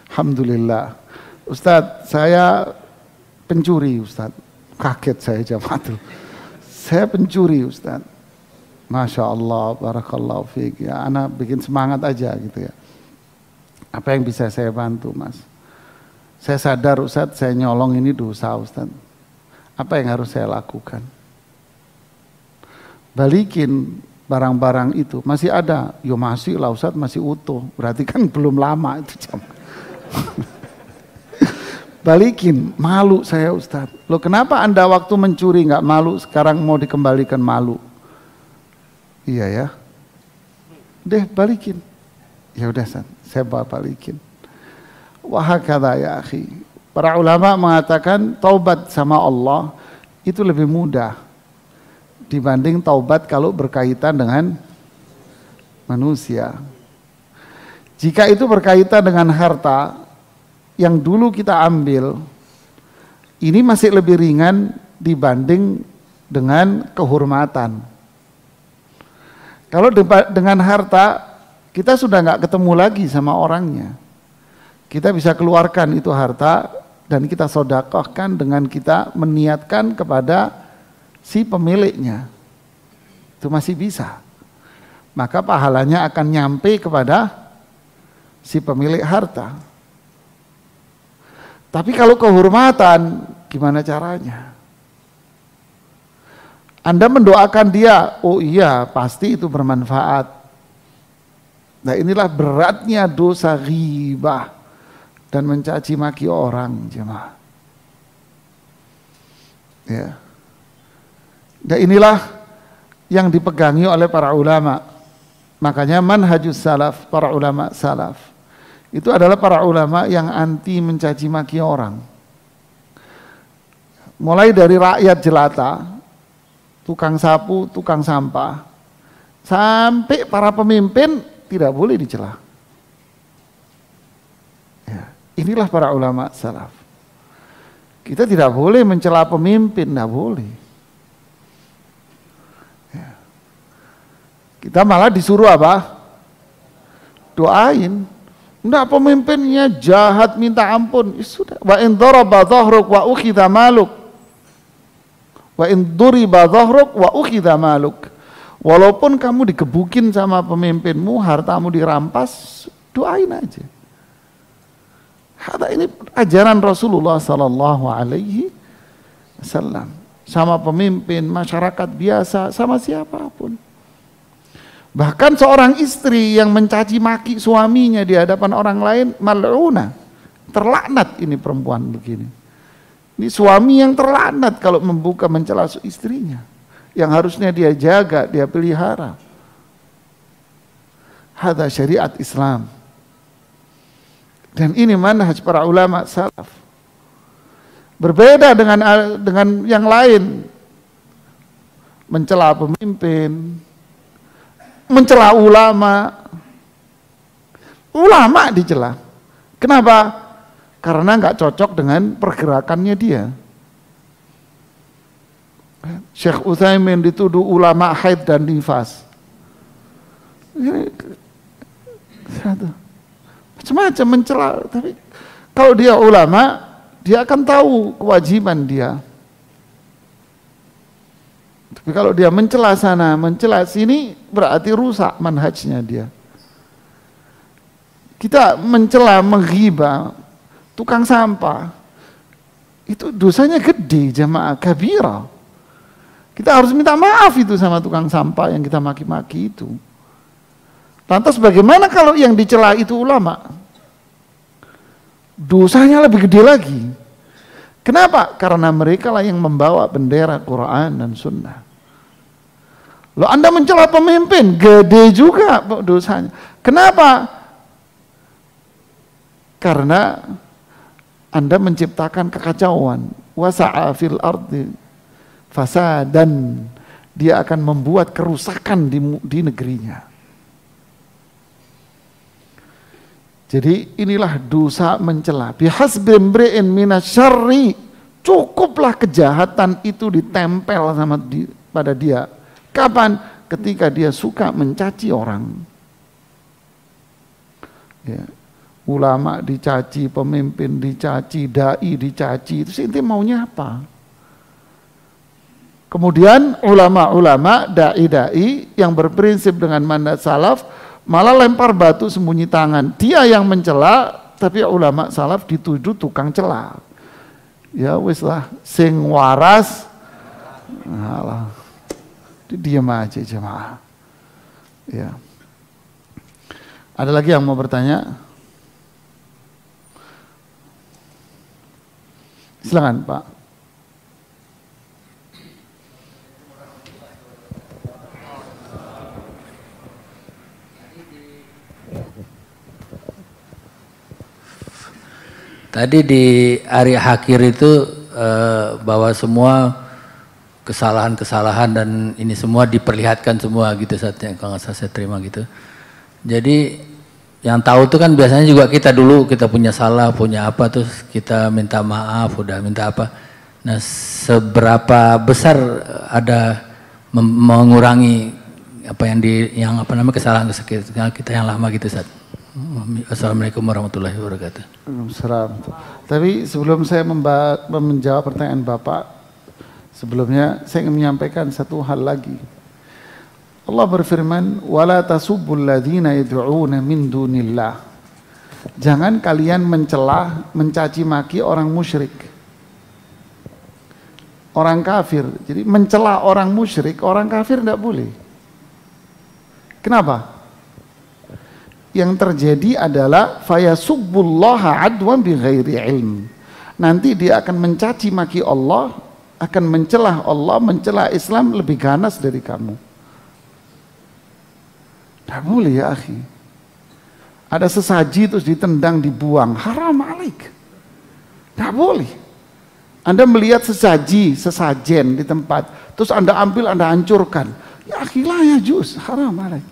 alhamdulillah, Ustadz saya pencuri Ustadz. Kaget saya jamaah tuh. Saya pencuri Ustadz. Masya Allah, barakallahu fiik. Ya, ana bikin semangat aja gitu ya. Apa yang bisa saya bantu mas? Saya sadar Ustadz, saya nyolong ini dosa Ustadz. Apa yang harus saya lakukan? Balikin barang-barang itu. Masih ada? Yo masih lah Ustadz, masih utuh. Berarti kan belum lama itu jam. Balikin, malu saya Ustadz. Loh kenapa Anda waktu mencuri nggak malu, sekarang mau dikembalikan malu? Iya ya. Deh balikin. Ya udah Ustadz, saya balikin. Wahakadha ya akhi. Para ulama mengatakan taubat sama Allah itu lebih mudah dibanding taubat kalau berkaitan dengan manusia. Jika itu berkaitan dengan harta yang dulu kita ambil, ini masih lebih ringan dibanding dengan kehormatan. Kalau dengan harta, kita sudah nggak ketemu lagi sama orangnya. Kita bisa keluarkan itu harta dan kita sedekahkan dengan kita meniatkan kepada si pemiliknya. Itu masih bisa. Maka pahalanya akan nyampe kepada si pemilik harta. Tapi kalau kehormatan, gimana caranya? Anda mendoakan dia, oh iya pasti itu bermanfaat. Nah inilah beratnya dosa ghibah dan mencaci maki orang jemaah. Ya. Dan inilah yang dipegangi oleh para ulama. Makanya manhajus salaf, para ulama salaf, itu adalah para ulama yang anti mencaci maki orang. Mulai dari rakyat jelata, tukang sapu, tukang sampah, sampai para pemimpin tidak boleh dicela. Ya, inilah para ulama salaf. Kita tidak boleh mencela pemimpin, tidak boleh. Ya. Kita malah disuruh apa? Doain. Enggak, pemimpinnya jahat minta ampun. Ya sudah. Wa in daraba dhahruk wa ukhidha maluk. Wa in duriba dhahruk wa ukhidha maluk. Walaupun kamu digebukin sama pemimpinmu, hartamu dirampas, doain aja. Ini ajaran Rasulullah sallallahu alaihi wasallam. Sama pemimpin, masyarakat biasa, sama siapapun. Bahkan seorang istri yang mencaci maki suaminya di hadapan orang lain, mal'una, terlaknat ini perempuan begini. Ini suami yang terlaknat kalau membuka mencela istrinya, yang harusnya dia jaga, dia pelihara. Hadza syariat Islam. Dan ini manhaj para ulama salaf. Berbeda dengan yang lain, mencela pemimpin, mencela ulama. Ulama dicela. Kenapa? Karena nggak cocok dengan pergerakannya dia. Syekh Utsaimin dituduh ulama haid dan nifas. Macam-macam mencela. Tapi kalau dia ulama, dia akan tahu kewajiban dia. Tapi kalau dia mencela sana, mencela sini, berarti rusak manhajnya dia. Kita mencela, menghibah tukang sampah, itu dosanya gede, jamaah, kabirah. Kita harus minta maaf itu sama tukang sampah yang kita maki-maki itu. Lantas bagaimana kalau yang dicela itu ulama? Dosanya lebih gede lagi. Kenapa? Karena mereka lah yang membawa bendera Quran dan Sunnah. Loh, Anda mencela pemimpin, gede juga dosanya. Kenapa? Karena Anda menciptakan kekacauan. Wasa'a fil ardi fasadan. Dia akan membuat kerusakan di negerinya. Jadi inilah dosa mencela. Bihasbi imri'in minasyarri, cukuplah kejahatan itu ditempel pada dia. Kapan? Ketika dia suka mencaci orang. Ya. Ulama dicaci, pemimpin dicaci, dai dicaci, itu inti maunya apa? Kemudian ulama-ulama, dai-dai yang berprinsip dengan manhaj salaf malah lempar batu sembunyi tangan. Dia yang mencela, tapi ulama salaf dituduh tukang cela. Ya wis lah, sing waras, alah, diam aja jemaah. Ya. Ada lagi yang mau bertanya? Silakan Pak. Tadi di Ari Hakir itu bahwa semua kesalahan-kesalahan dan ini semua diperlihatkan semua gitu saatnya, kalau nggak salah saya terima gitu. Jadi yang tahu itu kan biasanya juga kita dulu, kita punya salah, punya apa, terus kita minta maaf, udah minta apa. Nah, seberapa besar ada mengurangi apa yang apa namanya kesalahan kita yang lama gitu Ustaz. Assalamualaikum warahmatullahi wabarakatuh. Tapi sebelum saya menjawab pertanyaan Bapak, sebelumnya saya ingin menyampaikan satu hal lagi. Allah berfirman, "Wala tasubbul ladzina yad'una min dunillah." Jangan kalian mencela, mencaci maki orang musyrik, orang kafir. Jadi mencela orang musyrik, orang kafir tidak boleh. Kenapa? Yang terjadi adalah fayasubbullaha adwan bighairi ilm. Nanti dia akan mencaci maki Allah, akan mencela Allah, mencela Islam lebih ganas dari kamu. Tidak boleh ya akhi. Ada sesaji terus ditendang, dibuang, haram alik. Tidak boleh. Anda melihat sesajen di tempat, terus Anda ambil, Anda hancurkan. Ya akhilah ya juz, haram alaik.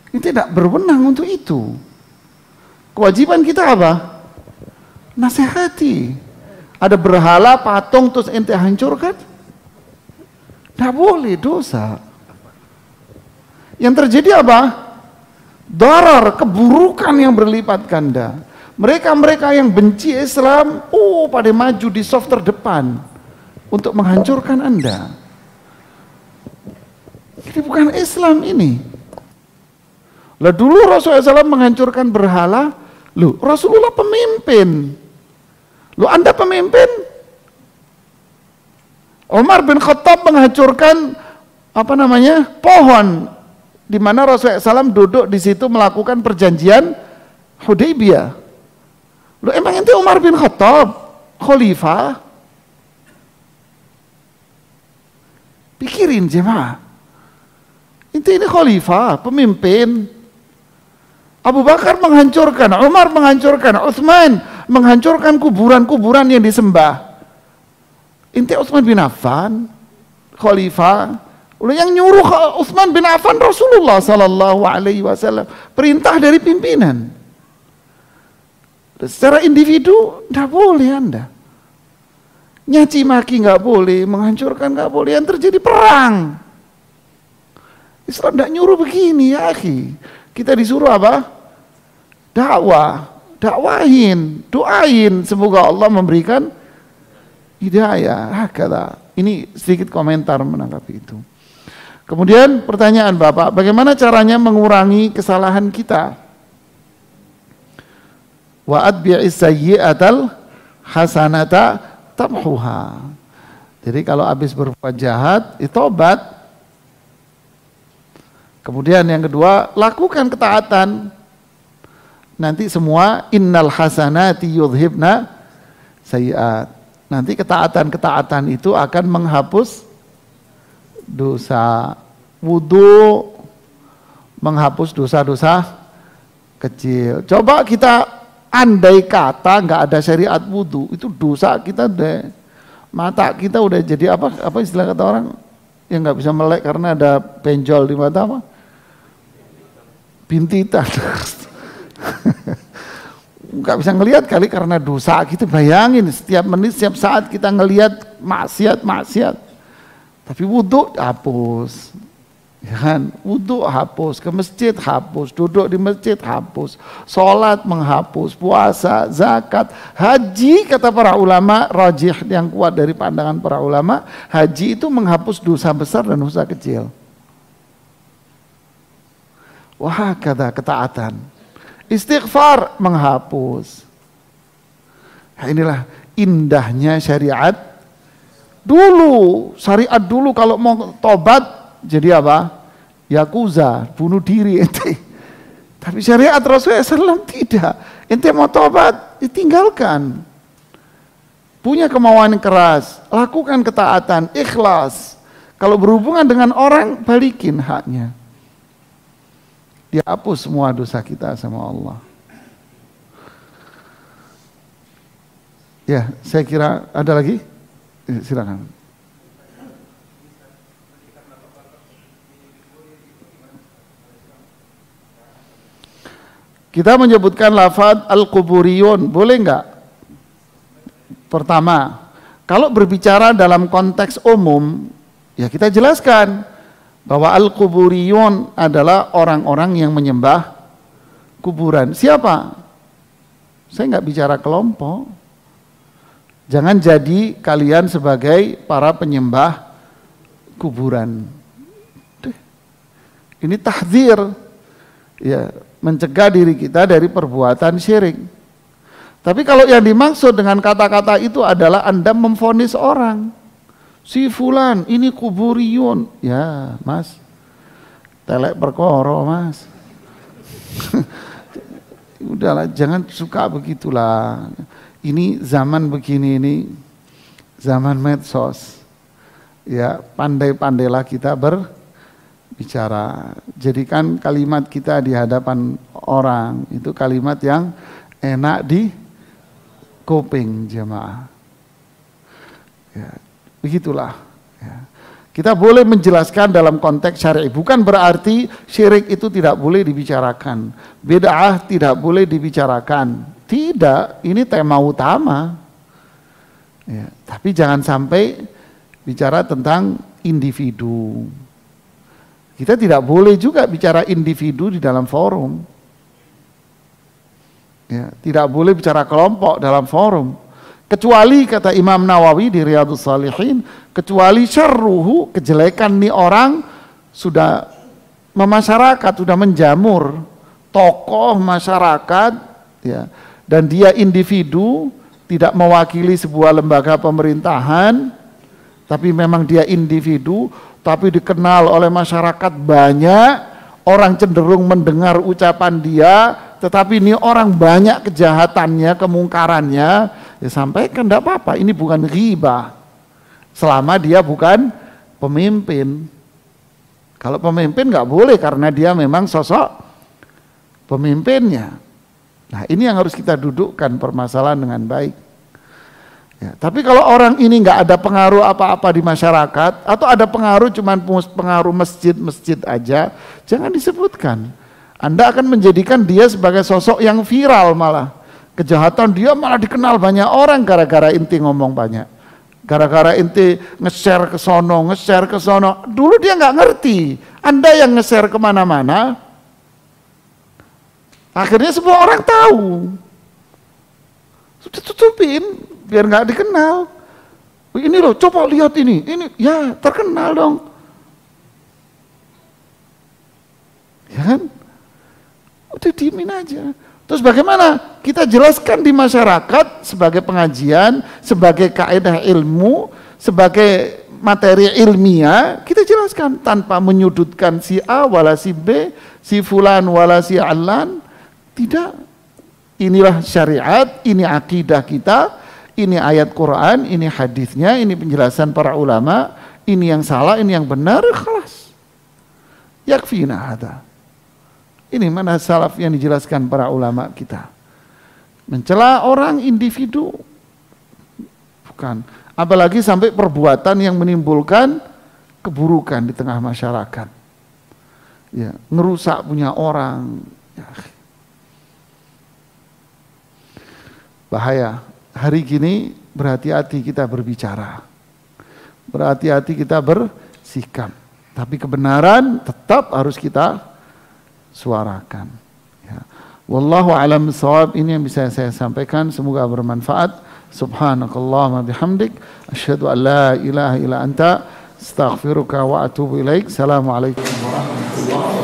Ini tidak berwenang untuk itu. Kewajiban kita apa? Nasihati. Ada berhala, patung, terus ente hancurkan? Tidak boleh, dosa. Yang terjadi apa? Darar, keburukan yang berlipat ganda. Mereka-mereka yang benci Islam, pada maju di soft terdepan untuk menghancurkan Anda. Ini bukan Islam ini. Lah dulu Rasulullah SAW menghancurkan berhala, Rasulullah pemimpin. Anda pemimpin? Umar bin Khattab menghancurkan pohon di mana Rasulullah SAW duduk di situ melakukan perjanjian Hudaybiyah. Emang ente Umar bin Khattab khalifah? Pikirin jemaah. Ente ini khalifah, pemimpin. Abu Bakar menghancurkan, Umar menghancurkan, Utsman menghancurkan kuburan-kuburan yang disembah. Ente Utsman bin Affan khalifah. Yang nyuruh Utsman bin Affan Rasulullah sallallahu alaihi wasallam. Perintah dari pimpinan. Secara individu tidak boleh Anda. Nyaci maki nggak boleh, menghancurkan nggak boleh. Yang terjadi perang. Islam tidak nyuruh begini ya akhi. Kita disuruh apa? Dakwah, dakwahin, doain semoga Allah memberikan hidayah. Hakala. Ini sedikit komentar menanggapi itu. Kemudian pertanyaan Bapak, bagaimana caranya mengurangi kesalahan kita? Wa atbi'is sayyi'atal hasanata tamhuha. Jadi kalau habis berbuat jahat, tobat. Kemudian yang kedua, lakukan ketaatan. Nanti semua innal hasanati yudhibna sayyi'at. Nanti ketaatan-ketaatan itu akan menghapus dosa. Wudu menghapus dosa-dosa kecil. Coba kita andai kata nggak ada syariat wudu, itu dosa kita deh. Mata kita udah jadi apa istilah kata orang yang nggak bisa melek karena ada benjol di mata apa? Bintitan. Nggak bisa ngelihat kali karena dosa kita. Bayangin setiap menit, setiap saat kita ngelihat maksiat. Tapi wudu hapus. Ya kan? Wudu hapus, ke masjid hapus, duduk di masjid hapus, sholat menghapus, puasa, zakat, haji kata para ulama, rajih yang kuat dari pandangan para ulama, haji itu menghapus dosa besar dan dosa kecil. Wah kata ketaatan, istighfar menghapus. Nah, inilah indahnya syariat dulu. Syariat dulu kalau mau tobat jadi apa? Yakuza, bunuh diri ente. Tapi syariat Rasulullah SAW tidak. Ente mau tobat, ditinggalkan. Punya kemauan keras, lakukan ketaatan, ikhlas. Kalau berhubungan dengan orang, balikin haknya. Dihapus semua dosa kita sama Allah. Ya, saya kira ada lagi? Silakan. Kita menyebutkan lafaz al-quburiyun, boleh enggak? Pertama, kalau berbicara dalam konteks umum, ya kita jelaskan bahwa al-quburiyun adalah orang-orang yang menyembah kuburan. Siapa? Saya enggak bicara kelompok. Jangan jadi kalian sebagai para penyembah kuburan. Ini tahdzir. Ya, mencegah diri kita dari perbuatan syirik. Tapi kalau yang dimaksud dengan kata-kata itu adalah Anda memvonis orang. Si fulan ini kuburiyun. Ya mas, telek perkoro mas. Udahlah, jangan suka begitulah. Ini zaman begini, ini zaman medsos. Ya, pandai-pandailah kita berbicara. Jadikan kalimat kita di hadapan orang itu kalimat yang enak di kuping jemaah. Ya, begitulah. Ya. Kita boleh menjelaskan dalam konteks syar'i, bukan berarti syirik itu tidak boleh dibicarakan, bid'ah tidak boleh dibicarakan. Tidak, ini tema utama. Ya, tapi jangan sampai bicara tentang individu. Kita tidak boleh juga bicara individu di dalam forum. Ya, tidak boleh bicara kelompok dalam forum. Kecuali kata Imam Nawawi di Riyadhus Shalihin, kecuali syarruhu, kejelekan nih orang sudah memasyarakat, sudah menjamur, tokoh masyarakat, ya, dan dia individu, tidak mewakili sebuah lembaga pemerintahan, tapi memang dia individu, tapi dikenal oleh masyarakat banyak, orang cenderung mendengar ucapan dia, tetapi ini orang banyak kejahatannya, kemungkarannya, ya sampaikan, tidak apa-apa, ini bukan ghibah, selama dia bukan pemimpin. Kalau pemimpin nggak boleh karena dia memang sosok pemimpinnya. Nah ini yang harus kita dudukkan permasalahan dengan baik. Ya, tapi kalau orang ini nggak ada pengaruh apa-apa di masyarakat, atau ada pengaruh cuman pengaruh masjid-masjid aja, jangan disebutkan. Anda akan menjadikan dia sebagai sosok yang viral malah. Kejahatan dia malah dikenal banyak orang gara-gara inti ngomong banyak. Gara-gara inti nge-share ke sono, nge-share ke sono. Dulu dia nggak ngerti. Anda yang nge-share kemana-mana, akhirnya semua orang tahu. Sudah tutupin biar nggak dikenal. Ini loh, coba lihat ini ya terkenal dong. Ya kan? Udah diemin aja. Terus bagaimana? Kita jelaskan di masyarakat sebagai pengajian, sebagai kaidah ilmu, sebagai materi ilmiah, kita jelaskan tanpa menyudutkan si A wala si B, si fulan wala si alan. Tidak. Inilah syariat, ini akidah kita, ini ayat Quran, ini hadisnya, ini penjelasan para ulama, ini yang salah, ini yang benar, khalas. Yakfina hada. Ini mana salaf yang dijelaskan para ulama kita. Mencela orang individu, bukan. Apalagi sampai perbuatan yang menimbulkan keburukan di tengah masyarakat. Ya, ngerusak punya orang. Ya. Bahaya. Hari gini berhati-hati kita berbicara. Berhati-hati kita bersikap. Tapi kebenaran tetap harus kita suarakan. Ya. Wallahu a'lam bishawab. Ini yang bisa saya sampaikan. Semoga bermanfaat. Subhanakallahumma bihamdik. Asyhadu an la ilaha illa anta. Astaghfiruka wa atubu ilaik. Assalamualaikum warahmatullahi wabarakatuh.